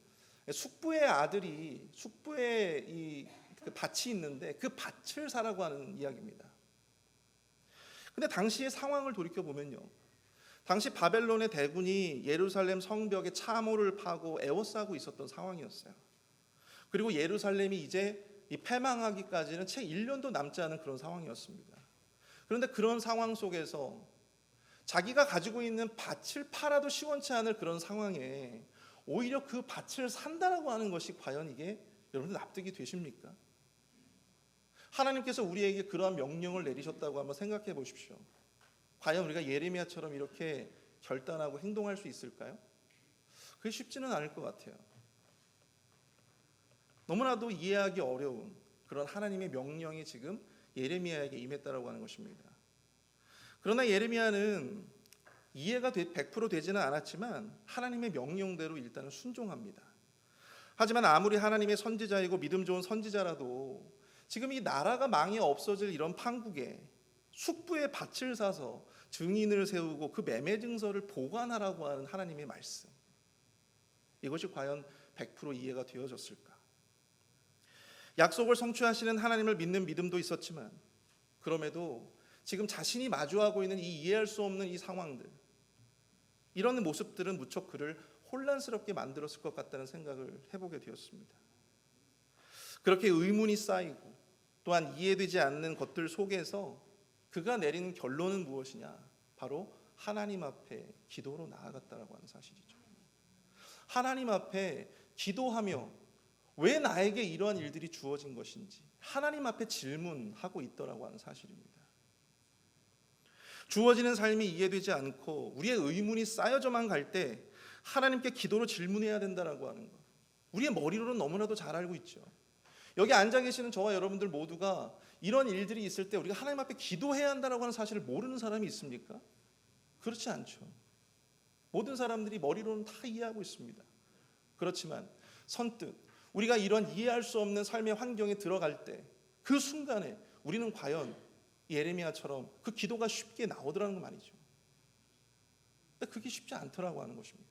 숙부의 아들이 숙부의 그 밭이 있는데 그 밭을 사라고 하는 이야기입니다. 근데 당시의 상황을 돌이켜 보면요, 당시 바벨론의 대군이 예루살렘 성벽에 참호를 파고 에워싸고 있었던 상황이었어요. 그리고 예루살렘이 이제 이 패망하기까지는 채 1년도 남지 않은 그런 상황이었습니다. 그런데 그런 상황 속에서 자기가 가지고 있는 밭을 팔아도 시원치 않을 그런 상황에 오히려 그 밭을 산다라고 하는 것이 과연 이게 여러분들 납득이 되십니까? 하나님께서 우리에게 그러한 명령을 내리셨다고 한번 생각해 보십시오. 과연 우리가 예레미야처럼 이렇게 결단하고 행동할 수 있을까요? 그게 쉽지는 않을 것 같아요. 너무나도 이해하기 어려운 그런 하나님의 명령이 지금 예레미야에게 임했다라고 하는 것입니다. 그러나 예레미야는 이해가 100% 되지는 않았지만 하나님의 명령대로 일단은 순종합니다. 하지만 아무리 하나님의 선지자이고 믿음 좋은 선지자라도 지금 이 나라가 망해 없어질 이런 판국에 숙부의 밭을 사서 증인을 세우고 그 매매 증서를 보관하라고 하는 하나님의 말씀, 이것이 과연 100% 이해가 되어졌을까? 약속을 성취하시는 하나님을 믿는 믿음도 있었지만 그럼에도 지금 자신이 마주하고 있는 이 이해할 수 없는 이 상황들, 이런 모습들은 무척 그를 혼란스럽게 만들었을 것 같다는 생각을 해보게 되었습니다. 그렇게 의문이 쌓이고 또한 이해되지 않는 것들 속에서 그가 내리는 결론은 무엇이냐? 바로 하나님 앞에 기도로 나아갔다라고 하는 사실이죠. 하나님 앞에 기도하며 왜 나에게 이러한 일들이 주어진 것인지 하나님 앞에 질문하고 있더라고 하는 사실입니다. 주어지는 삶이 이해되지 않고 우리의 의문이 쌓여져만 갈 때 하나님께 기도로 질문해야 된다라고 하는 것, 우리의 머리로는 너무나도 잘 알고 있죠. 여기 앉아 계시는 저와 여러분들 모두가 이런 일들이 있을 때 우리가 하나님 앞에 기도해야 한다라고 하는 사실을 모르는 사람이 있습니까? 그렇지 않죠. 모든 사람들이 머리로는 다 이해하고 있습니다. 그렇지만 선뜻 우리가 이런 이해할 수 없는 삶의 환경에 들어갈 때 그 순간에 우리는 과연 예레미야처럼 그 기도가 쉽게 나오더라는 거 말이죠. 근데 그게 쉽지 않더라고 하는 것입니다.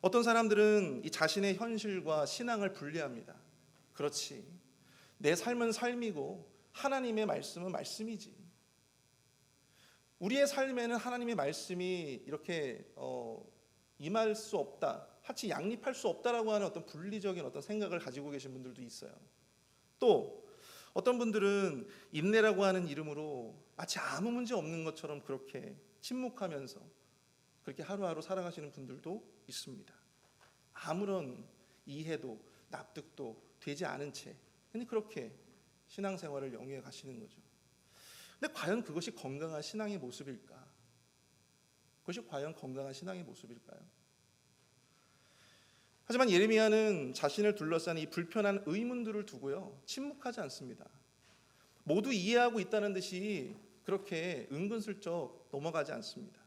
어떤 사람들은 이 자신의 현실과 신앙을 분리합니다. 그렇지, 내 삶은 삶이고 하나님의 말씀은 말씀이지. 우리의 삶에는 하나님의 말씀이 이렇게 임할 수 없다, 같이 양립할 수 없다라고 하는 어떤 분리적인 어떤 생각을 가지고 계신 분들도 있어요. 또 어떤 분들은 인내라고 하는 이름으로 마치 아무 문제 없는 것처럼 그렇게 침묵하면서 그렇게 하루하루 살아가시는 분들도 있습니다. 아무런 이해도 납득도 되지 않은 채 그냥 그렇게 신앙생활을 영위해 가시는 거죠. 근데 과연 그것이 건강한 신앙의 모습일까? 그것이 과연 건강한 신앙의 모습일까요? 하지만 예레미야는 자신을 둘러싼 이 불편한 의문들을 두고요, 침묵하지 않습니다. 모두 이해하고 있다는 듯이 그렇게 은근슬쩍 넘어가지 않습니다.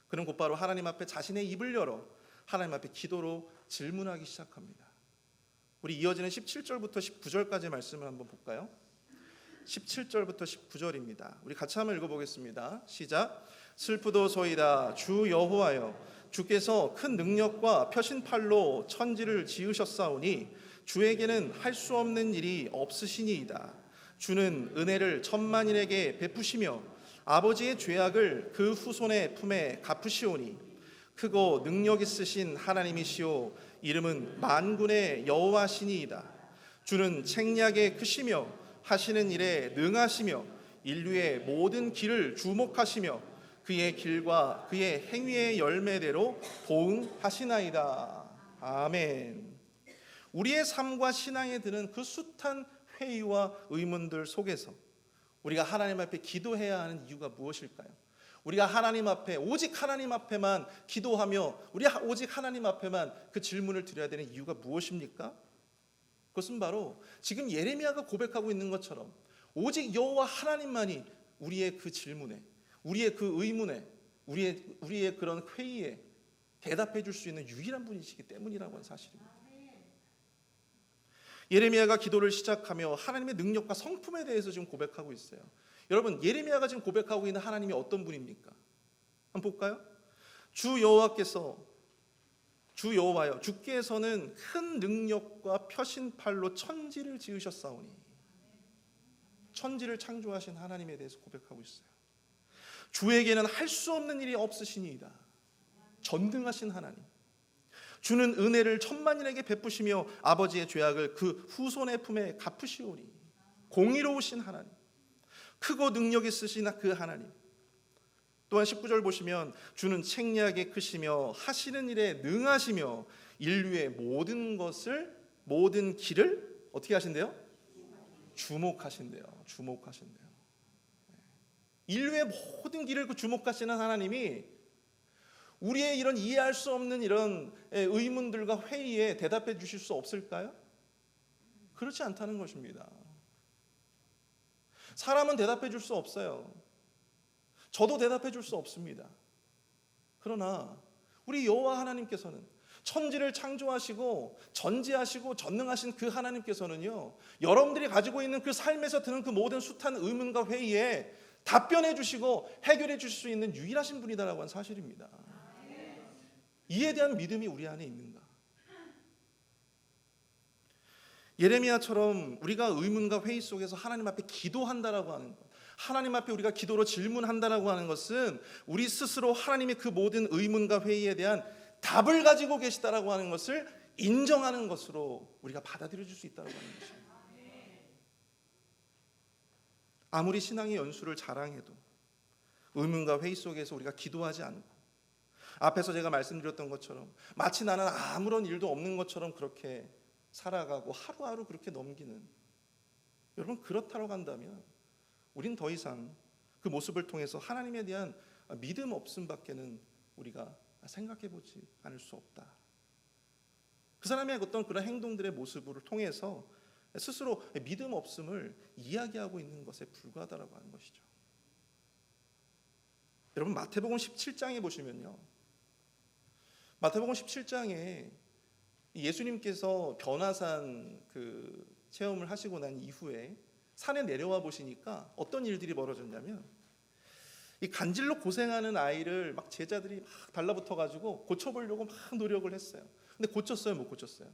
그는 곧바로 하나님 앞에 자신의 입을 열어 하나님 앞에 기도로 질문하기 시작합니다. 우리 이어지는 17절부터 19절까지 말씀을 한번 볼까요? 17절부터 19절입니다. 우리 같이 한번 읽어보겠습니다. 시작. 슬프도소이다 주 여호와여, 주께서 큰 능력과 펴신팔로 천지를 지으셨사오니 주에게는 할 수 없는 일이 없으시니이다. 주는 은혜를 천만인에게 베푸시며 아버지의 죄악을 그 후손의 품에 갚으시오니 크고 능력 있으신 하나님이시오 이름은 만군의 여호와시니이다. 주는 책략에 크시며 하시는 일에 능하시며 인류의 모든 길을 주목하시며 그의 길과 그의 행위의 열매대로 보응하시나이다. 아멘. 우리의 삶과 신앙에 드는 그 숱한 회의와 의문들 속에서 우리가 하나님 앞에 기도해야 하는 이유가 무엇일까요? 우리가 하나님 앞에 오직 하나님 앞에만 기도하며 우리 오직 하나님 앞에만 그 질문을 드려야 되는 이유가 무엇입니까? 그것은 바로 지금 예레미야가 고백하고 있는 것처럼 오직 여호와 하나님만이 우리의 그 질문에, 우리의 그 의문에, 우리의 그런 회의에 대답해 줄 수 있는 유일한 분이시기 때문이라고 하는 사실입니다. 예레미야가 기도를 시작하며 하나님의 능력과 성품에 대해서 지금 고백하고 있어요. 여러분, 예레미야가 지금 고백하고 있는 하나님이 어떤 분입니까? 한번 볼까요? 주 여호와여, 주께서는 큰 능력과 펴신팔로 천지를 지으셨사오니, 천지를 창조하신 하나님에 대해서 고백하고 있어요. 주에게는 할 수 없는 일이 없으시니이다. 전능하신 하나님. 주는 은혜를 천만인에게 베푸시며 아버지의 죄악을 그 후손의 품에 갚으시오니. 공의로우신 하나님, 크고 능력 있으신 그 하나님. 또한 19절 보시면 주는 책략에 크시며 하시는 일에 능하시며 인류의 모든 길을 어떻게 하신대요? 주목하신대요. 인류의 모든 길을 주목하시는 하나님이 우리의 이런 이해할 수 없는 이런 의문들과 회의에 대답해 주실 수 없을까요? 그렇지 않다는 것입니다. 사람은 대답해 줄 수 없어요. 저도 대답해 줄 수 없습니다. 그러나 우리 여호와 하나님께서는, 천지를 창조하시고 전지하시고 전능하신 그 하나님께서는요, 여러분들이 가지고 있는 그 삶에서 드는 그 모든 숱한 의문과 회의에 답변해 주시고 해결해 주실 수 있는 유일하신 분이다라고 하는 사실입니다. 이에 대한 믿음이 우리 안에 있는가? 예레미야처럼 우리가 의문과 회의 속에서 하나님 앞에 기도한다라고 하는 것, 하나님 앞에 우리가 기도로 질문한다라고 하는 것은 우리 스스로 하나님의 그 모든 의문과 회의에 대한 답을 가지고 계시다라고 하는 것을 인정하는 것으로 우리가 받아들여질 수 있다라고 하는 것입니다. 아무리 신앙의 연수를 자랑해도 의문과 회의 속에서 우리가 기도하지 않고, 앞에서 제가 말씀드렸던 것처럼 마치 나는 아무런 일도 없는 것처럼 그렇게 살아가고 하루하루 그렇게 넘기는, 여러분, 그렇다고 한다면 우린 더 이상 그 모습을 통해서 하나님에 대한 믿음 없음밖에는 우리가 생각해보지 않을 수 없다. 그 사람의 어떤 그런 행동들의 모습을 통해서 스스로 믿음 없음을 이야기하고 있는 것에 불과하다라고 하는 것이죠. 여러분 마태복음 17장에 보시면요, 마태복음 17장에 예수님께서 변화산 그 체험을 하시고 난 이후에 산에 내려와 보시니까 어떤 일들이 벌어졌냐면, 이 간질로 고생하는 아이를 막 제자들이 막 달라붙어 가지고 고쳐보려고 막 노력을 했어요. 근데 고쳤어요, 못 고쳤어요?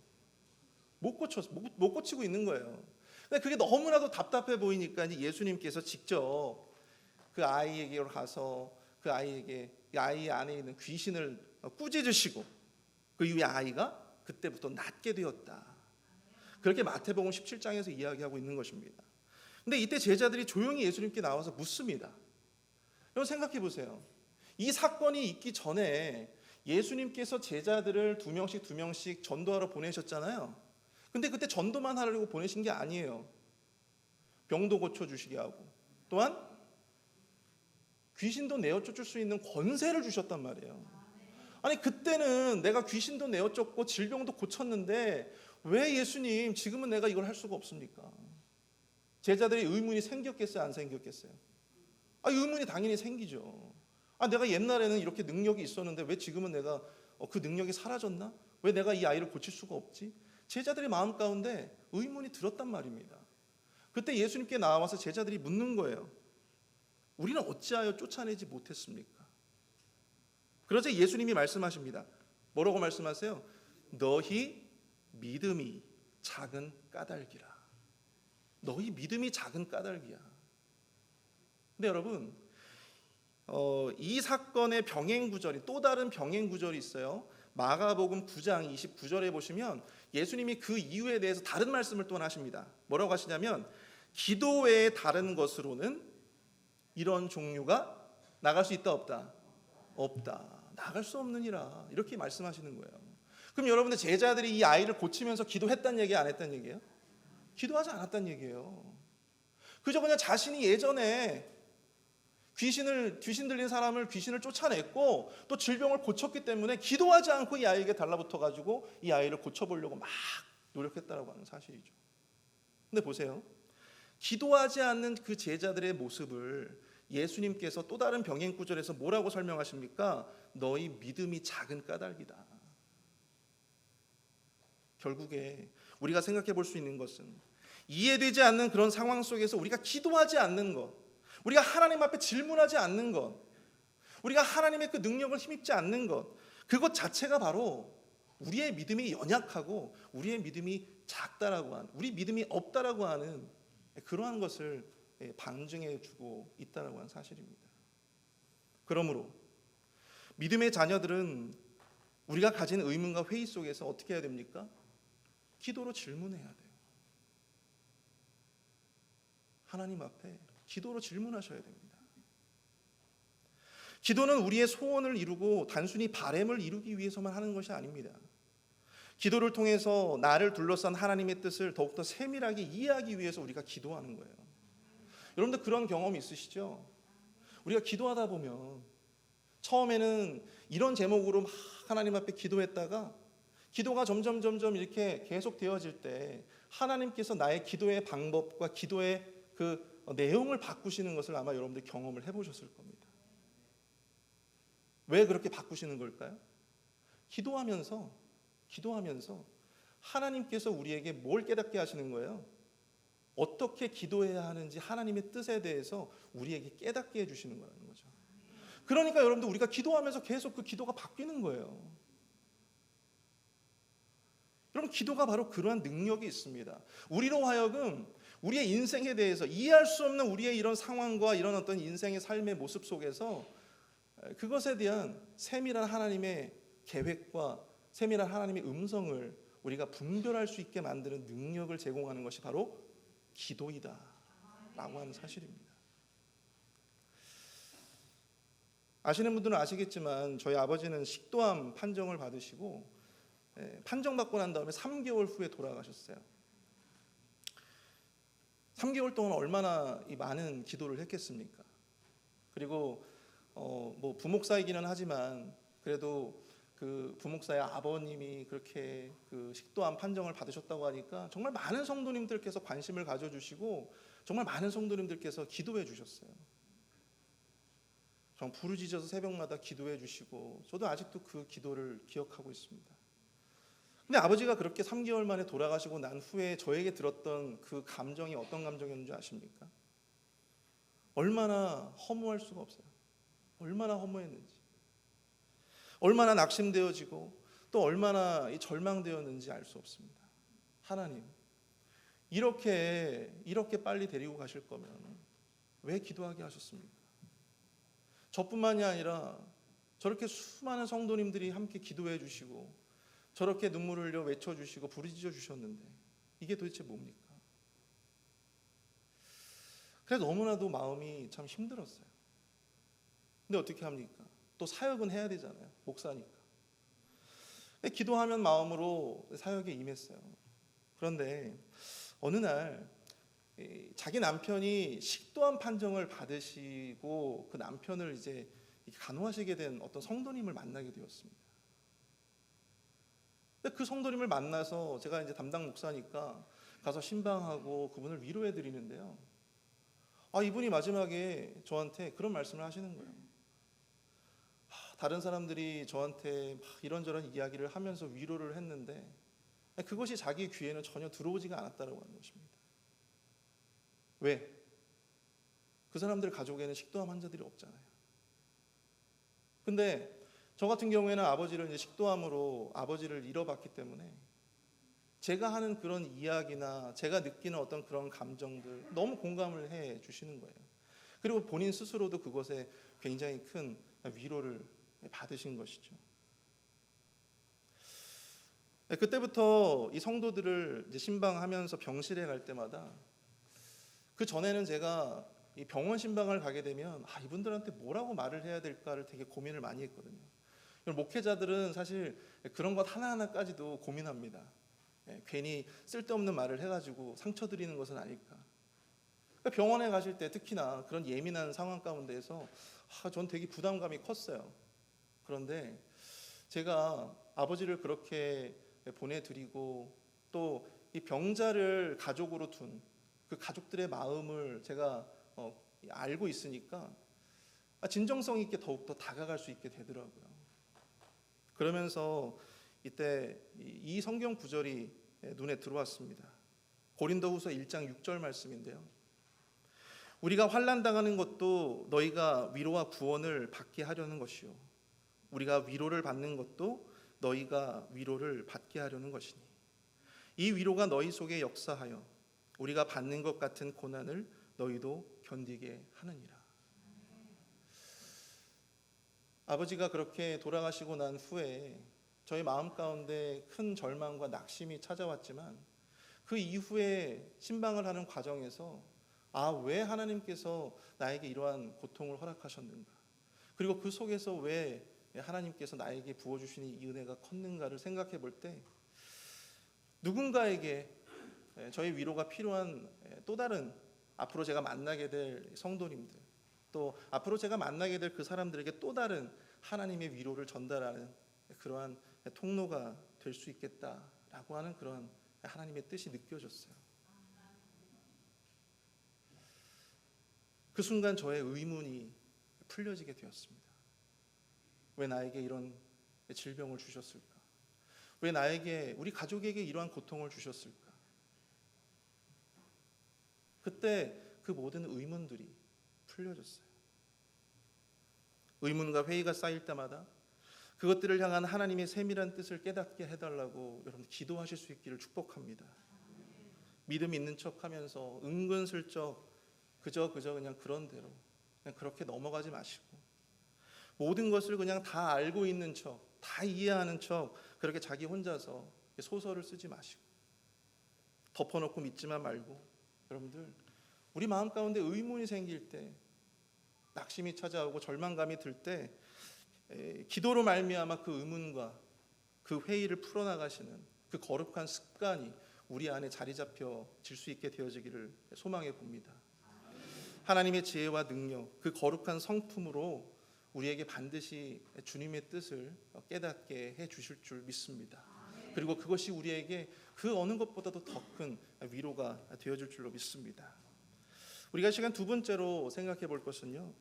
못 고치고 있는 거예요. 근데 그게 너무나도 답답해 보이니까 이제 예수님께서 직접 그 아이에게 가서 그 아이에게, 이 아이 안에 있는 귀신을 꾸짖으시고 그 이후에 아이가 그때부터 낫게 되었다. 그렇게 마태복음 17장에서 이야기하고 있는 것입니다. 근데 이때 제자들이 조용히 예수님께 나와서 묻습니다. 여러분 생각해 보세요. 이 사건이 있기 전에 예수님께서 제자들을 두 명씩 전도하러 보내셨잖아요. 근데 그때 전도만 하려고 보내신 게 아니에요. 병도 고쳐주시게 하고 또한 귀신도 내어쫓을 수 있는 권세를 주셨단 말이에요. 아니 그때는 내가 귀신도 내어쫓고 질병도 고쳤는데 왜 예수님 지금은 내가 이걸 할 수가 없습니까? 제자들의 의문이 생겼겠어요, 안 생겼겠어요? 의문이 당연히 생기죠. 내가 옛날에는 이렇게 능력이 있었는데 왜 지금은 내가 그 능력이 사라졌나? 왜 내가 이 아이를 고칠 수가 없지? 제자들의 마음 가운데 의문이 들었단 말입니다. 그때 예수님께 나와서 제자들이 묻는 거예요. 우리는 어찌하여 쫓아내지 못했습니까? 그러자 예수님이 말씀하십니다. 뭐라고 말씀하세요? 너희 믿음이 작은 까닭이라. 너희 믿음이 작은 까닭이야. 근데 여러분, 이 사건의 병행 구절이, 또 다른 병행 구절이 있어요. 마가복음 9장 29절에 보시면 예수님이 그 이유에 대해서 다른 말씀을 또 하십니다. 뭐라고 하시냐면, 기도 외에 다른 것으로는 이런 종류가 나갈 수 있다 없다? 없다. 나갈 수 없느니라. 이렇게 말씀하시는 거예요. 그럼 여러분들 제자들이 이 아이를 고치면서 기도했단 얘기 안 했단 얘기예요? 기도하지 않았단 얘기예요. 그저 그냥 자신이 예전에 귀신 들린 사람을 귀신을 쫓아냈고 또 질병을 고쳤기 때문에 기도하지 않고 이 아이에게 달라붙어 가지고 이 아이를 고쳐보려고 막 노력했다라고 하는 사실이죠. 근데 보세요. 기도하지 않는 그 제자들의 모습을 예수님께서 또 다른 병행 구절에서 뭐라고 설명하십니까? 너희 믿음이 작은 까닭이다. 결국에 우리가 생각해 볼 수 있는 것은 이해되지 않는 그런 상황 속에서 우리가 기도하지 않는 것, 우리가 하나님 앞에 질문하지 않는 것, 우리가 하나님의 그 능력을 힘입지 않는 것, 그것 자체가 바로 우리의 믿음이 연약하고 우리의 믿음이 작다라고 하는, 우리 믿음이 없다라고 하는 그러한 것을 방증해 주고 있다라고 하는 사실입니다. 그러므로 믿음의 자녀들은 우리가 가진 의문과 회의 속에서 어떻게 해야 됩니까? 기도로 질문해야 돼요. 하나님 앞에 기도로 질문하셔야 됩니다. 기도는 우리의 소원을 이루고 단순히 바램을 이루기 위해서만 하는 것이 아닙니다. 기도를 통해서 나를 둘러싼 하나님의 뜻을 더욱더 세밀하게 이해하기 위해서 우리가 기도하는 거예요. 여러분들 그런 경험 있으시죠? 우리가 기도하다 보면 처음에는 이런 제목으로 막 하나님 앞에 기도했다가 기도가 점점 이렇게 계속 되어질 때 하나님께서 나의 기도의 방법과 기도의 그 내용을 바꾸시는 것을 아마 여러분들 경험을 해보셨을 겁니다. 왜 그렇게 바꾸시는 걸까요? 기도하면서 하나님께서 우리에게 뭘 깨닫게 하시는 거예요? 어떻게 기도해야 하는지 하나님의 뜻에 대해서 우리에게 깨닫게 해주시는 거라는 거죠. 그러니까 여러분들 우리가 기도하면서 계속 그 기도가 바뀌는 거예요. 여러분 기도가 바로 그러한 능력이 있습니다. 우리로 하여금 우리의 인생에 대해서 이해할 수 없는 우리의 이런 상황과 이런 어떤 인생의 삶의 모습 속에서 그것에 대한 세밀한 하나님의 계획과 세밀한 하나님의 음성을 우리가 분별할 수 있게 만드는 능력을 제공하는 것이 바로 기도이다 라고 하는 사실입니다. 아시는 분들은 아시겠지만 저희 아버지는 식도암 판정을 받으시고 판정받고 난 다음에 3개월 후에 돌아가셨어요. 3개월 동안 얼마나 이 많은 기도를 했겠습니까? 그리고 뭐 부목사이기는 하지만 그래도 그 부목사의 아버님이 그렇게 그 식도암 판정을 받으셨다고 하니까 정말 많은 성도님들께서 관심을 가져주시고 정말 많은 성도님들께서 기도해 주셨어요. 정말 부르짖어서 새벽마다 기도해 주시고 저도 아직도 그 기도를 기억하고 있습니다. 근데 아버지가 그렇게 3개월 만에 돌아가시고 난 후에 저에게 들었던 그 감정이 어떤 감정이었는지 아십니까? 얼마나 허무할 수가 없어요. 얼마나 허무했는지, 얼마나 낙심되어지고 또 얼마나 절망되었는지 알 수 없습니다. 하나님, 이렇게 빨리 데리고 가실 거면 왜 기도하게 하셨습니까? 저뿐만이 아니라 저렇게 수많은 성도님들이 함께 기도해 주시고 저렇게 눈물을 흘려 외쳐주시고 부르짖어 주셨는데 이게 도대체 뭡니까? 그래서 너무나도 마음이 참 힘들었어요. 근데 어떻게 합니까? 또 사역은 해야 되잖아요. 목사니까. 기도하면 마음으로 사역에 임했어요. 그런데 어느 날 자기 남편이 식도암 판정을 받으시고 그 남편을 이제 간호하시게 된 어떤 성도님을 만나게 되었습니다. 근데 그 성도님을 만나서 제가 이제 담당 목사니까 가서 신방하고 그분을 위로해 드리는데요. 이분이 마지막에 저한테 그런 말씀을 하시는 거예요. 다른 사람들이 저한테 이런저런 이야기를 하면서 위로를 했는데 그것이 자기 귀에는 전혀 들어오지가 않았다고 하는 것입니다. 왜? 그 사람들 가족에는 식도암 환자들이 없잖아요. 근데 저 같은 경우에는 아버지를 이제 식도암으로 아버지를 잃어봤기 때문에 제가 하는 그런 이야기나 제가 느끼는 어떤 그런 감정들 너무 공감을 해 주시는 거예요. 그리고 본인 스스로도 그것에 굉장히 큰 위로를 받으신 것이죠. 그때부터 이 성도들을 이제 신방하면서 병실에 갈 때마다 그 전에는 제가 이 병원 신방을 가게 되면 이분들한테 뭐라고 말을 해야 될까를 되게 고민을 많이 했거든요. 목회자들은 사실 그런 것 하나하나까지도 고민합니다. 괜히 쓸데없는 말을 해가지고 상처 드리는 것은 아닐까. 그러니까 병원에 가실 때 특히나 그런 예민한 상황 가운데에서 전 되게 부담감이 컸어요. 그런데 제가 아버지를 그렇게 보내드리고 또 이 병자를 가족으로 둔 그 가족들의 마음을 제가 알고 있으니까 진정성 있게 더욱더 다가갈 수 있게 되더라고요. 그러면서 이때 이 성경 구절이 눈에 들어왔습니다. 고린도후서 1장 6절 말씀인데요. 우리가 환난 당하는 것도 너희가 위로와 구원을 받게 하려는 것이요 우리가 위로를 받는 것도 너희가 위로를 받게 하려는 것이니 이 위로가 너희 속에 역사하여 우리가 받는 것 같은 고난을 너희도 견디게 하느니라. 아버지가 그렇게 돌아가시고 난 후에 저희 마음 가운데 큰 절망과 낙심이 찾아왔지만 그 이후에 신방을 하는 과정에서 왜 하나님께서 나에게 이러한 고통을 허락하셨는가, 그리고 그 속에서 왜 하나님께서 나에게 부어주시는 이 은혜가 컸는가를 생각해 볼 때 누군가에게 저희 위로가 필요한 또 다른 앞으로 제가 만나게 될 성도님들, 또 앞으로 제가 만나게 될 그 사람들에게 또 다른 하나님의 위로를 전달하는 그러한 통로가 될 수 있겠다라고 하는 그런 하나님의 뜻이 느껴졌어요. 그 순간 저의 의문이 풀려지게 되었습니다. 왜 나에게 이런 질병을 주셨을까? 왜 나에게, 우리 가족에게 이러한 고통을 주셨을까? 그때 그 모든 의문들이 풀려졌어요. 의문과 회의가 쌓일 때마다 그것들을 향한 하나님의 세밀한 뜻을 깨닫게 해달라고 여러분 기도하실 수 있기를 축복합니다. 믿음 있는 척하면서 은근슬쩍 그저 그냥 그런 대로 그냥 그렇게 넘어가지 마시고 모든 것을 그냥 다 알고 있는 척, 다 이해하는 척 그렇게 자기 혼자서 소설을 쓰지 마시고 덮어놓고 믿지만 말고, 여러분들 우리 마음 가운데 의문이 생길 때, 낙심이 찾아오고 절망감이 들 때 기도로 말미암아 그 의문과 그 회의를 풀어나가시는 그 거룩한 습관이 우리 안에 자리 잡혀질 수 있게 되어지기를 소망해 봅니다. 하나님의 지혜와 능력, 그 거룩한 성품으로 우리에게 반드시 주님의 뜻을 깨닫게 해 주실 줄 믿습니다. 그리고 그것이 우리에게 그 어느 것보다도 더 큰 위로가 되어줄 줄로 믿습니다. 우리가 시간 두 번째로 생각해 볼 것은요,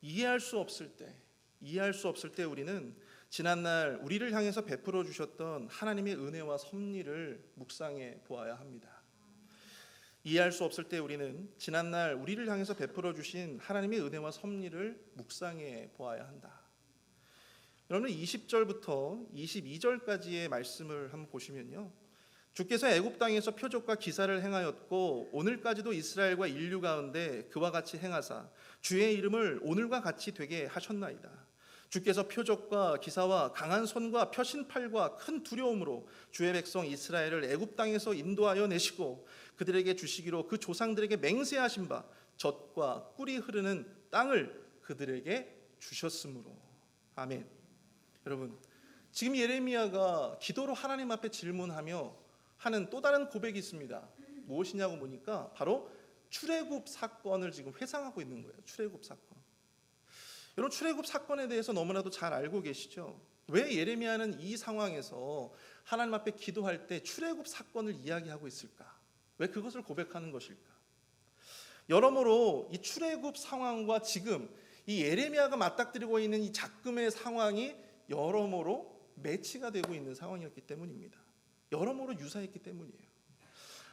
이해할 수 없을 때 우리는 지난날 우리를 향해서 베풀어 주셨던 하나님의 은혜와 섭리를 묵상해 보아야 합니다. 이해할 수 없을 때 우리는 지난날 우리를 향해서 베풀어 주신 하나님의 은혜와 섭리를 묵상해 보아야 한다. 여러분 20절부터 22절까지의 말씀을 한번 보시면요, 주께서 애굽 땅에서 표적과 기사를 행하였고 오늘까지도 이스라엘과 인류 가운데 그와 같이 행하사 주의 이름을 오늘과 같이 되게 하셨나이다. 주께서 표적과 기사와 강한 손과 펴신 팔과 큰 두려움으로 주의 백성 이스라엘을 애굽 땅에서 인도하여 내시고 그들에게 주시기로 그 조상들에게 맹세하신 바 젖과 꿀이 흐르는 땅을 그들에게 주셨으므로. 아멘. 여러분, 지금 예레미야가 기도로 하나님 앞에 질문하며 하는 또 다른 고백이 있습니다. 무엇이냐고 보니까 바로 출애굽 사건을 지금 회상하고 있는 거예요. 출애굽 사건. 여러분, 출애굽 사건에 대해서 너무나도 잘 알고 계시죠? 왜 예레미야는 이 상황에서 하나님 앞에 기도할 때 출애굽 사건을 이야기하고 있을까? 왜 그것을 고백하는 것일까? 여러모로 이 출애굽 상황과 지금 이 예레미야가 맞닥뜨리고 있는 이 작금의 상황이 여러모로 매치가 되고 있는 상황이었기 때문입니다. 여러모로 유사했기 때문이에요.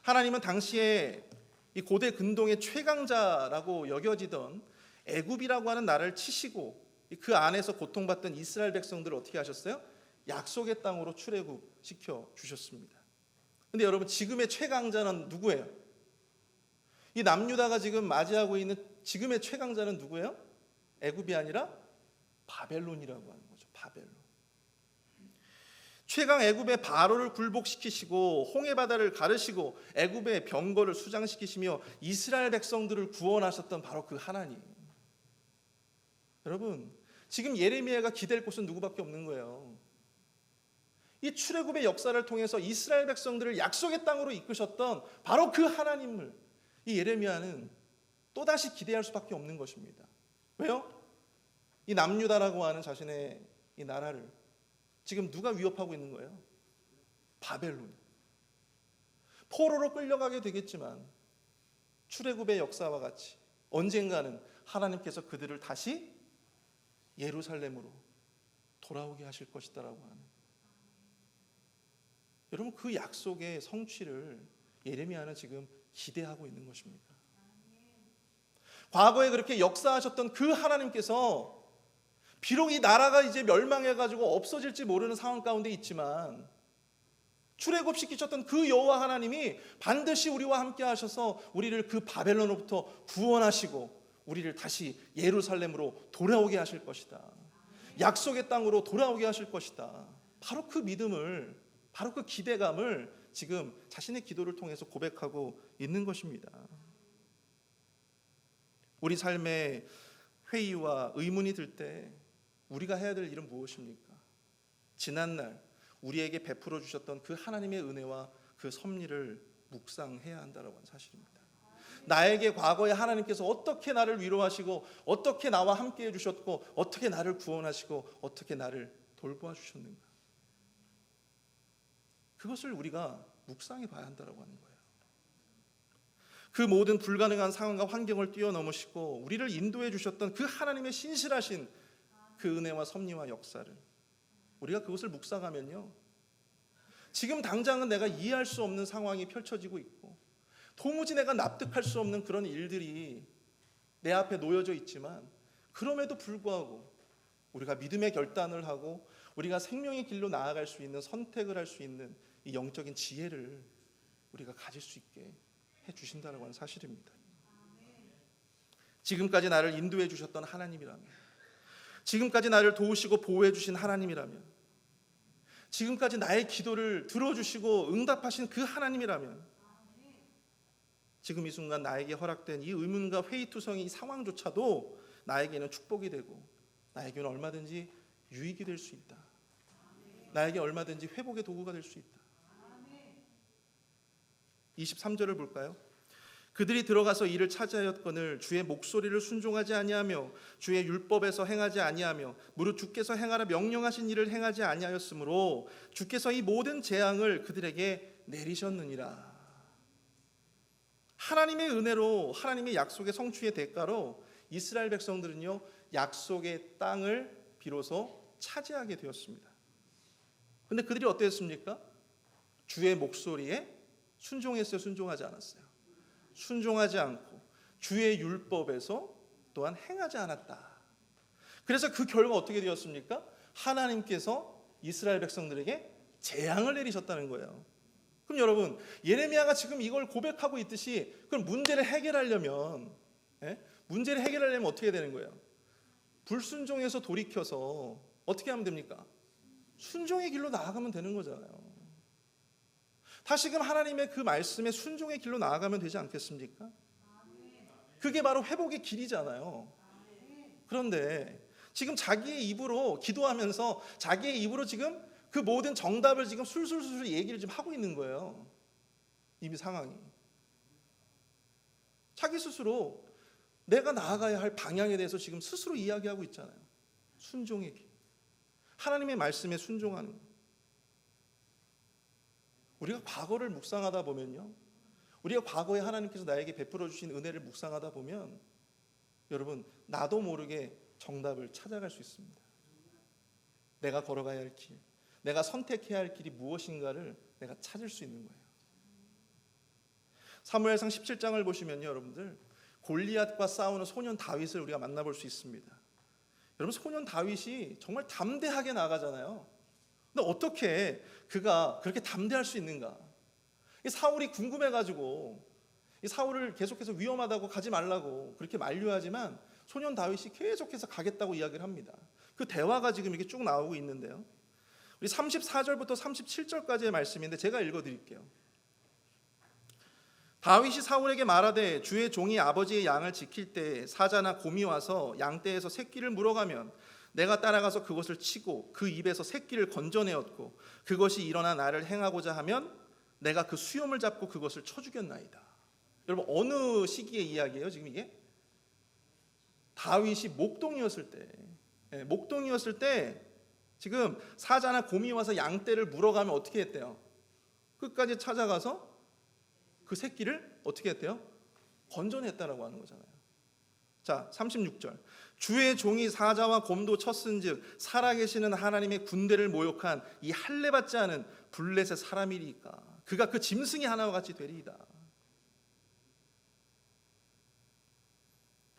하나님은 당시에 이 고대 근동의 최강자라고 여겨지던 애굽이라고 하는 나라를 치시고 그 안에서 고통받던 이스라엘 백성들을 어떻게 하셨어요? 약속의 땅으로 출애굽시켜 주셨습니다. 근데 여러분, 지금의 최강자는 누구예요? 이 남유다가 지금 맞이하고 있는 지금의 최강자는 누구예요? 애굽이 아니라 바벨론이라고 하는 거죠. 바벨론. 최강 애굽의 바로를 굴복시키시고 홍해바다를 가르시고 애굽의 병거를 수장시키시며 이스라엘 백성들을 구원하셨던 바로 그 하나님. 여러분, 지금 예레미야가 기댈 곳은 누구밖에 없는 거예요. 이 출애굽의 역사를 통해서 이스라엘 백성들을 약속의 땅으로 이끄셨던 바로 그 하나님을 이 예레미야는 또다시 기대할 수밖에 없는 것입니다. 왜요? 이 남유다라고 하는 자신의 이 나라를 지금 누가 위협하고 있는 거예요? 바벨론. 포로로 끌려가게 되겠지만 출애굽의 역사와 같이 언젠가는 하나님께서 그들을 다시 예루살렘으로 돌아오게 하실 것이다라고 하는, 여러분, 그 약속의 성취를 예레미야는 지금 기대하고 있는 것입니다. 과거에 그렇게 역사하셨던 그 하나님께서 비록 이 나라가 이제 멸망해가지고 없어질지 모르는 상황 가운데 있지만 출애굽시키셨던 그 여호와 하나님이 반드시 우리와 함께 하셔서 우리를 그 바벨론으로부터 구원하시고 우리를 다시 예루살렘으로 돌아오게 하실 것이다. 약속의 땅으로 돌아오게 하실 것이다. 바로 그 믿음을, 바로 그 기대감을 지금 자신의 기도를 통해서 고백하고 있는 것입니다. 우리 삶에 회의와 의문이 들 때 우리가 해야 될 일은 무엇입니까? 지난날 우리에게 베풀어 주셨던 그 하나님의 은혜와 그 섭리를 묵상해야 한다는 사실입니다. 나에게 과거에 하나님께서 어떻게 나를 위로하시고 어떻게 나와 함께 해주셨고 어떻게 나를 구원하시고 어떻게 나를 돌보아 주셨는가, 그것을 우리가 묵상해 봐야 한다고 하는 거예요. 그 모든 불가능한 상황과 환경을 뛰어넘으시고 우리를 인도해 주셨던 그 하나님의 신실하신 그 은혜와 섭리와 역사를 우리가 그것을 묵상하면요, 지금 당장은 내가 이해할 수 없는 상황이 펼쳐지고 있고 도무지 내가 납득할 수 없는 그런 일들이 내 앞에 놓여져 있지만 그럼에도 불구하고 우리가 믿음의 결단을 하고 우리가 생명의 길로 나아갈 수 있는 선택을 할 수 있는 이 영적인 지혜를 우리가 가질 수 있게 해주신다는 건 사실입니다. 지금까지 나를 인도해 주셨던 하나님이라면, 지금까지 나를 도우시고 보호해 주신 하나님이라면, 지금까지 나의 기도를 들어주시고 응답하신 그 하나님이라면 지금 이 순간 나에게 허락된 이 의문과 회의투성이 이 상황조차도 나에게는 축복이 되고 나에게는 얼마든지 유익이 될 수 있다. 나에게 얼마든지 회복의 도구가 될 수 있다. 23절을 볼까요? 그들이 들어가서 이를 차지하였거늘 주의 목소리를 순종하지 아니하며 주의 율법에서 행하지 아니하며 무릇 주께서 행하라 명령하신 일을 행하지 아니하였으므로 주께서 이 모든 재앙을 그들에게 내리셨느니라. 하나님의 은혜로, 하나님의 약속의 성취의 대가로 이스라엘 백성들은요, 약속의 땅을 비로소 차지하게 되었습니다. 근데 그들이 어땠습니까? 주의 목소리에 순종했어요, 순종하지 않았어요? 순종하지 않고 주의 율법에서 또한 행하지 않았다. 그래서 그 결과 어떻게 되었습니까? 하나님께서 이스라엘 백성들에게 재앙을 내리셨다는 거예요. 그럼 여러분, 예레미야가 지금 이걸 고백하고 있듯이 그럼 문제를 해결하려면 어떻게 되는 거예요? 불순종해서 돌이켜서 어떻게 하면 됩니까? 순종의 길로 나아가면 되는 거잖아요. 다시금 하나님의 그 말씀에 순종의 길로 나아가면 되지 않겠습니까? 그게 바로 회복의 길이잖아요. 그런데 지금 자기의 입으로 기도하면서 자기의 입으로 지금 그 모든 정답을 지금 술술술 얘기를 지금 하고 있는 거예요. 이미 상황이. 자기 스스로 내가 나아가야 할 방향에 대해서 지금 스스로 이야기하고 있잖아요. 순종의 길. 하나님의 말씀에 순종하는 것. 우리가 과거를 묵상하다 보면요, 우리가 과거에 하나님께서 나에게 베풀어 주신 은혜를 묵상하다 보면 여러분, 나도 모르게 정답을 찾아갈 수 있습니다. 내가 걸어가야 할 길, 내가 선택해야 할 길이 무엇인가를 내가 찾을 수 있는 거예요. 사무엘상 17장을 보시면요, 여러분들, 골리앗과 싸우는 소년 다윗을 우리가 만나볼 수 있습니다. 여러분, 소년 다윗이 정말 담대하게 나가잖아요. 근데 어떻게 그가 그렇게 담대할 수 있는가? 이 사울이 궁금해가지고 이 사울을 계속해서 위험하다고 가지 말라고 그렇게 만류하지만 소년 다윗이 계속해서 가겠다고 이야기를 합니다. 그 대화가 지금 이렇게 쭉 나오고 있는데요, 우리 34절부터 37절까지의 말씀인데 제가 읽어드릴게요. 다윗이 사울에게 말하되 주의 종이 아버지의 양을 지킬 때 사자나 곰이 와서 양떼에서 새끼를 물어가면 내가 따라가서 그것을 치고 그 입에서 새끼를 건져내었고 그것이 일어나 나를 행하고자 하면 내가 그 수염을 잡고 그것을 쳐 죽였나이다. 여러분, 어느 시기의 이야기예요 지금 이게? 다윗이 목동이었을 때, 목동이었을 때 지금 사자나 곰이 와서 양떼를 물어가면 어떻게 했대요? 끝까지 찾아가서 그 새끼를 어떻게 했대요? 건져냈다라고 하는 거잖아요. 자, 36절. 주의 종이 사자와 곰도 쳤은즉 살아계시는 하나님의 군대를 모욕한 이 할례받지 않은 블레셋 사람이리까 그가 그 짐승이 하나와 같이 되리이다.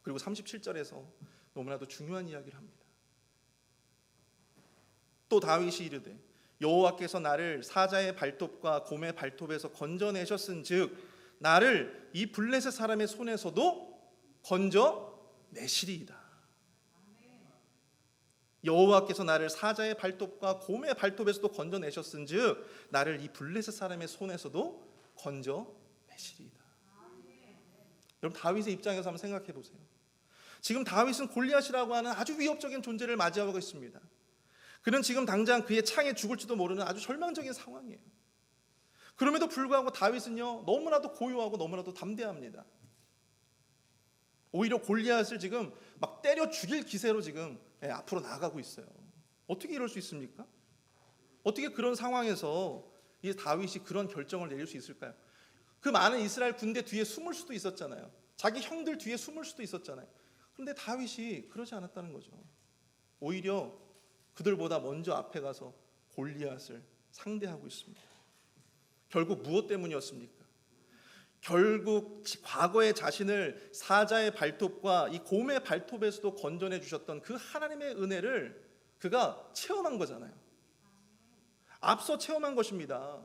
그리고 37절에서 너무나도 중요한 이야기를 합니다. 또 다윗이 이르되 여호와께서 나를 사자의 발톱과 곰의 발톱에서 건져내셨은즉 나를 이 블레셋 사람의 손에서도 건져내시리이다. 여호와께서 나를 사자의 발톱과 곰의 발톱에서도 건져내셨은즉 나를 이 블레셋 사람의 손에서도 건져내시리이다. 여러분, 다윗의 입장에서 한번 생각해 보세요. 지금 다윗은 골리앗이라고 하는 아주 위협적인 존재를 맞이하고 있습니다. 그는 지금 당장 그의 창에 죽을지도 모르는 아주 절망적인 상황이에요. 그럼에도 불구하고 다윗은요, 너무나도 고요하고 너무나도 담대합니다. 오히려 골리앗을 지금 막 때려 죽일 기세로 지금 앞으로 나아가고 있어요. 어떻게 이럴 수 있습니까? 어떻게 그런 상황에서 이 다윗이 그런 결정을 내릴 수 있을까요? 그 많은 이스라엘 군대 뒤에 숨을 수도 있었잖아요. 자기 형들 뒤에 숨을 수도 있었잖아요. 그런데 다윗이 그러지 않았다는 거죠. 오히려 그들보다 먼저 앞에 가서 골리앗을 상대하고 있습니다. 결국 무엇 때문이었습니까? 결국 과거의 자신을 사자의 발톱과 이 곰의 발톱에서도 건져내 주셨던 그 하나님의 은혜를 그가 체험한 거잖아요. 앞서 체험한 것입니다.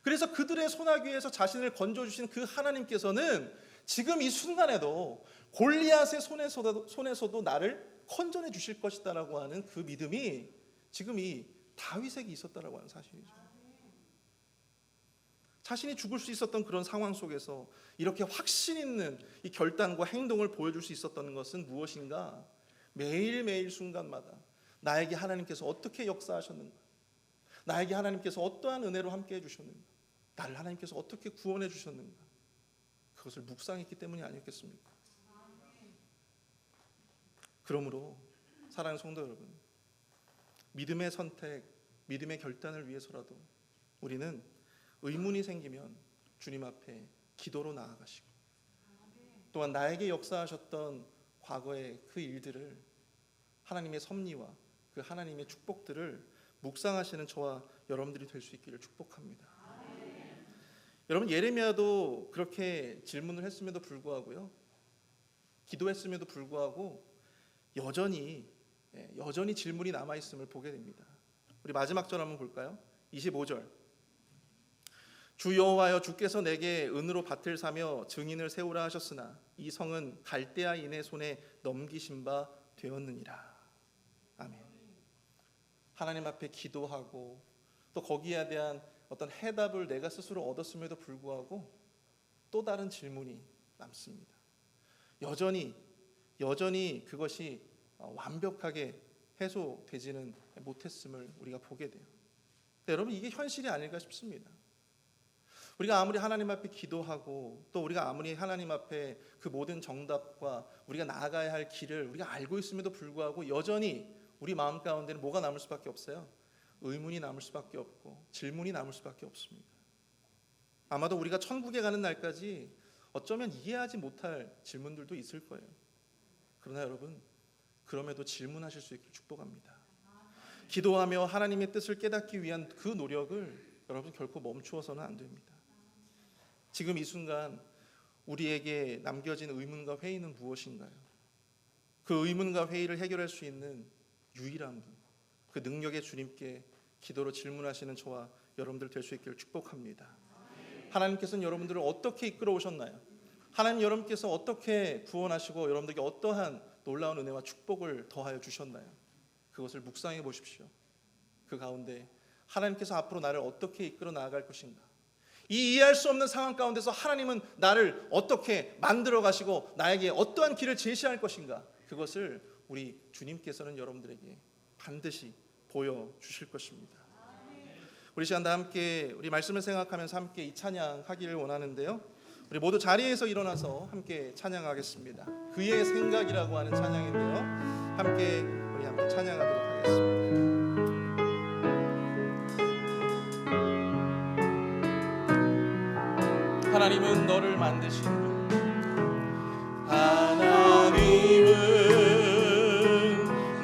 그래서 그들의 소나기에서 자신을 건져주신 그 하나님께서는 지금 이 순간에도 골리앗의 손에서도 나를 건져내 주실 것이다라고 하는 그 믿음이 지금 이 다윗에게 있었다라고 하는 사실이죠. 자신이 죽을 수 있었던 그런 상황 속에서 이렇게 확신 있는 이 결단과 행동을 보여줄 수 있었던 것은 무엇인가? 매일매일 순간마다 나에게 하나님께서 어떻게 역사하셨는가? 나에게 하나님께서 어떠한 은혜로 함께해 주셨는가? 나를 하나님께서 어떻게 구원해 주셨는가? 그 그것을 묵상했기 때문이 아니었겠습니까? 그러므로 사랑하는 성도 여러분, 믿음의 선택, 믿음의 결단을 위해서라도 우리는 의문이 생기면 주님 앞에 기도로 나아가시고, 또한 나에게 역사하셨던 과거의 그 일들을, 하나님의 섭리와 그 하나님의 축복들을 묵상하시는 저와 여러분들이 될 수 있기를 축복합니다. 여러분, 예레미야도 그렇게 질문을 했음에도 불구하고요, 기도했음에도 불구하고 여전히 질문이 남아있음을 보게 됩니다. 우리 마지막 절 한번 볼까요? 25절. 주 여호와여, 주께서 내게 은으로 밭을 사며 증인을 세우라 하셨으나 이 성은 갈대아인의 손에 넘기신 바 되었느니라. 아멘. 하나님 앞에 기도하고 또 거기에 대한 어떤 해답을 내가 스스로 얻었음에도 불구하고 또 다른 질문이 남습니다. 여전히 그것이 완벽하게 해소되지는 못했음을 우리가 보게 돼요. 여러분, 이게 현실이 아닐까 싶습니다. 우리가 아무리 하나님 앞에 기도하고 또 우리가 아무리 하나님 앞에 그 모든 정답과 우리가 나아가야 할 길을 우리가 알고 있음에도 불구하고 여전히 우리 마음 가운데는 뭐가 남을 수밖에 없어요? 의문이 남을 수밖에 없고 질문이 남을 수밖에 없습니다. 아마도 우리가 천국에 가는 날까지 어쩌면 이해하지 못할 질문들도 있을 거예요. 그러나 여러분, 그럼에도 질문하실 수 있기를 축복합니다. 기도하며 하나님의 뜻을 깨닫기 위한 그 노력을 여러분 결코 멈추어서는 안 됩니다. 지금 이 순간 우리에게 남겨진 의문과 회의는 무엇인가요? 그 의문과 회의를 해결할 수 있는 유일한 분, 그 능력의 주님께 기도로 질문하시는 저와 여러분들 될 수 있기를 축복합니다. 하나님께서는 여러분들을 어떻게 이끌어 오셨나요? 하나님 여러분께서 어떻게 구원하시고 여러분들에게 어떠한 놀라운 은혜와 축복을 더하여 주셨나요? 그것을 묵상해 보십시오. 그 가운데 하나님께서 앞으로 나를 어떻게 이끌어 나아갈 것인가, 이 이해할 수 없는 상황 가운데서 하나님은 나를 어떻게 만들어 가시고 나에게 어떠한 길을 제시할 것인가, 그것을 우리 주님께서는 여러분들에게 반드시 보여주실 것입니다. 우리 시간 다 함께 우리 말씀을 생각하면서 함께 이 찬양 하기를 원하는데요, 우리 모두 자리에서 일어나서 함께 찬양하겠습니다. 그의 생각이라고 하는 찬양인데요, 우리 함께 찬양하도록 하겠습니다. 하나님은 너를 만드신 분, 하나님은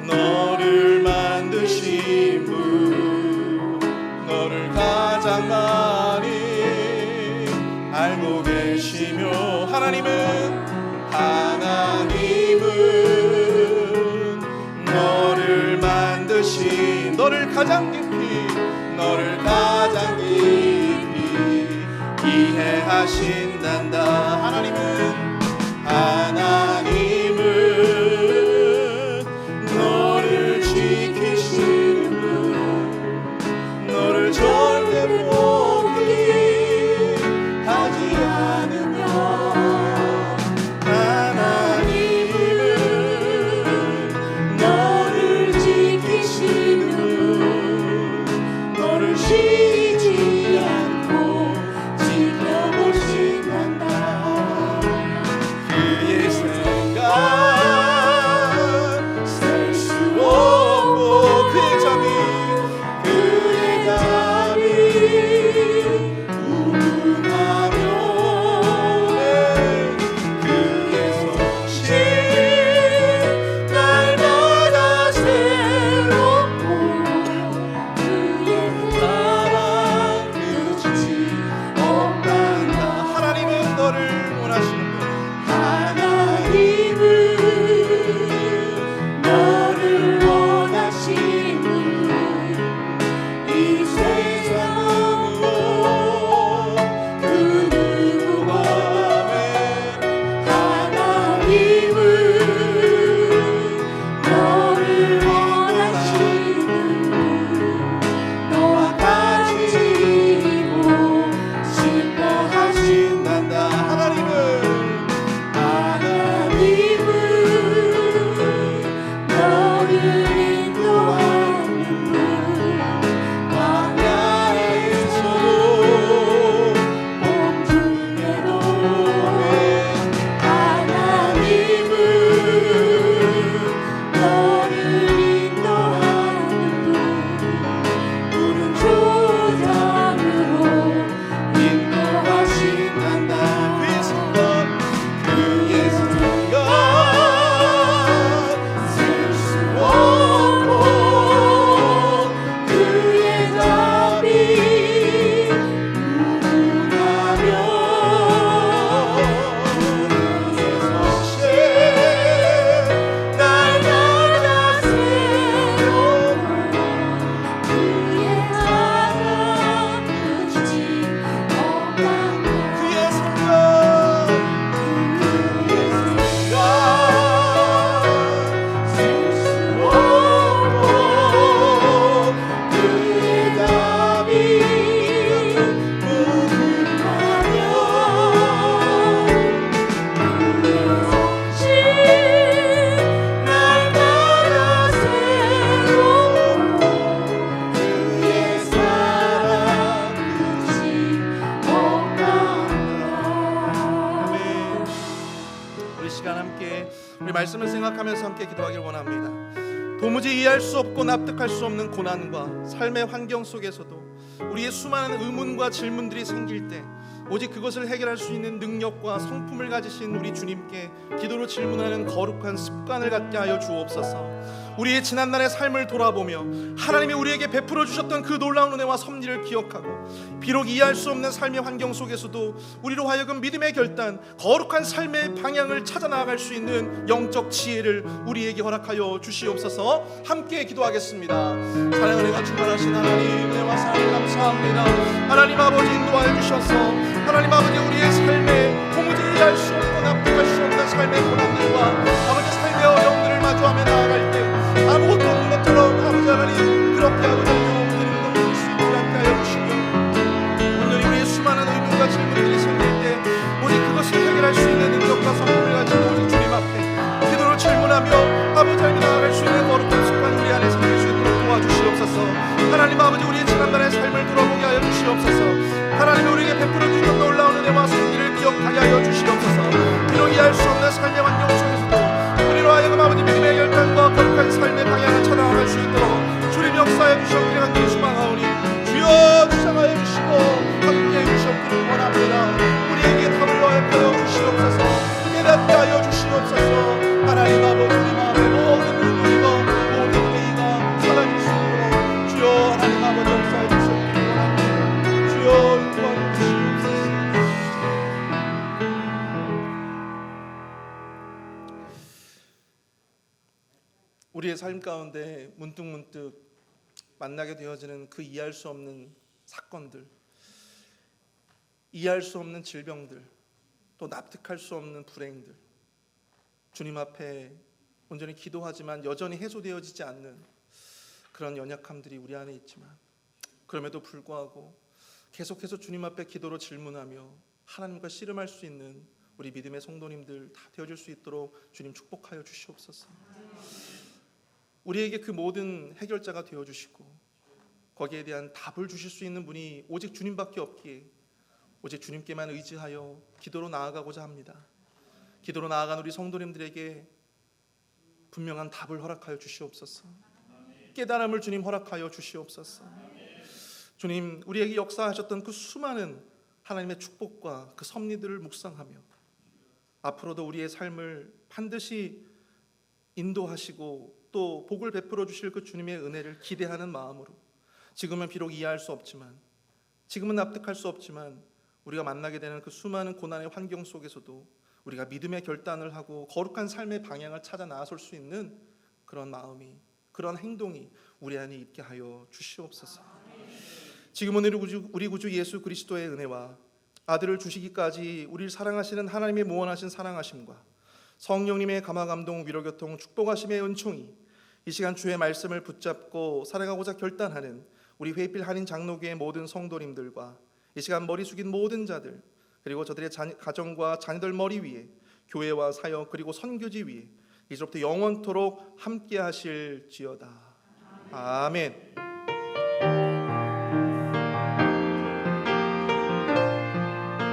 너를 만드신 분, 너를 가장 많이 알고 계시며, 하나님은 너를 만드신, 너를 가장 깊이 이해하신단다. 하나님은 너를 지키시는 분, 너를 절대 포기하지 않으며, 하나님은 너를 지키시는 분, 너를 쉬지 않고 지켜보신단다. 우리 말씀을 생각하면서 함께 기도하길 원합니다. 도무지 이해할 수 없고 납득할 수 없는 고난과 삶의 환경 속에서도 우리의 수많은 의문과 질문들이 생길 때 오직 그것을 해결할 수 있는 능력과 성품을 가지신 우리 주님께 기도로 질문하는 거룩한 습관을 갖게 하여 주옵소서. 우리의 지난날의 삶을 돌아보며 하나님이 우리에게 베풀어 주셨던 그 놀라운 은혜와 섭리를 기억하고 비록 이해할 수 없는 삶의 환경 속에서도 우리로 하여금 믿음의 결단, 거룩한 삶의 방향을 찾아 나아갈 수 있는 영적 지혜를 우리에게 허락하여 주시옵소서. 함께 기도하겠습니다. 사랑의 은혜가 충만하신 하나님, 은혜와 사랑 감사합니다. 하나님 아버지 인도하여 주셔서 하나님 아버지 우리의 삶에 도무지 이해할 수 없고 납득할 수 없는 삶의 고난들과 아버지 삶의 어려움들을 마주하며 나아갈 때 아무것도 없는 것처럼 아버지 하나님 그렇게 아버지 하나님 넘길 수 있게 하여 주시며 오늘 우리의 수많은 의문과 질문들이 생길 때 오직 그것을 해결할 수 있는 능력과 성품을 가지고 오직 주님 앞에 기도로 질문하며 아버지 하나님 나아갈 수 있는 거룩한 습관 우리 안에 생길 수 있도록 도와주시옵소서. 하나님 아버지 우리의 지난날의 삶을 돌아보게 하여 주시옵소서. 하나님이 우리에게 베풀어 주신 놀라운 은혜와 섭리를 기억하게 하여 주시옵소서. 비록 이해할 수 없는 삶의 환경 속에서도 우리로 하여금 아버지 믿음의 결단과 거룩한 삶의 방향을 찾아나갈 수 있도록 주님 역사해 주시옵기를 간절히 소망하오니 주여 주장하여 주시고 함께해 주시옵기를 원합니다. 우리에게 답을 허락하여 주시옵소서. 깨닫게 하여 주시옵소서. 하나님 아버지 우리 마음의 모든 의문과 모든 회의가 사라질 수 있도록 주여 하나님 아버지 역사해 주시옵기를 원합니다. 주여 인도하여 주시옵소서. 우리의 삶 가운데 문득문득 만나게 되어지는 그 이해할 수 없는 사건들, 이해할 수 없는 질병들, 또 납득할 수 없는 불행들, 주님 앞에 온전히 기도하지만 여전히 해소되어지지 않는 그런 연약함들이 우리 안에 있지만 그럼에도 불구하고 계속해서 주님 앞에 기도로 질문하며 하나님과 씨름할 수 있는 우리 믿음의 성도님들 다 되어줄 수 있도록 주님 축복하여 주시옵소서. 우리에게 그 모든 해결자가 되어주시고 거기에 대한 답을 주실 수 있는 분이 오직 주님밖에 없기에 오직 주님께만 의지하여 기도로 나아가고자 합니다. 기도로 나아간 우리 성도님들에게 분명한 답을 허락하여 주시옵소서. 깨달음을 주님 허락하여 주시옵소서. 주님 우리에게 역사하셨던 그 수많은 하나님의 축복과 그 섭리들을 묵상하며 앞으로도 우리의 삶을 반드시 인도하시고 또 복을 베풀어 주실 그 주님의 은혜를 기대하는 마음으로 지금은 비록 이해할 수 없지만 지금은 납득할 수 없지만 우리가 만나게 되는 그 수많은 고난의 환경 속에서도 우리가 믿음의 결단을 하고 거룩한 삶의 방향을 찾아 나설 수 있는 그런 마음이 그런 행동이 우리 안에 있게 하여 주시옵소서. 지금은 우리 구주 예수 그리스도의 은혜와 아들을 주시기까지 우리를 사랑하시는 하나님의 무한하신 사랑하심과 성령님의 감화감동 위로교통 축복하심의 은총이 이 시간 주의 말씀을 붙잡고 살아가고자 결단하는 우리 회필 한인 장로교의 모든 성도님들과 이 시간 머리 숙인 모든 자들 그리고 저들의 가정과 자녀들 머리 위에 교회와 사역 그리고 선교지 위에 이제부터 영원토록 함께 하실지어다. 아멘.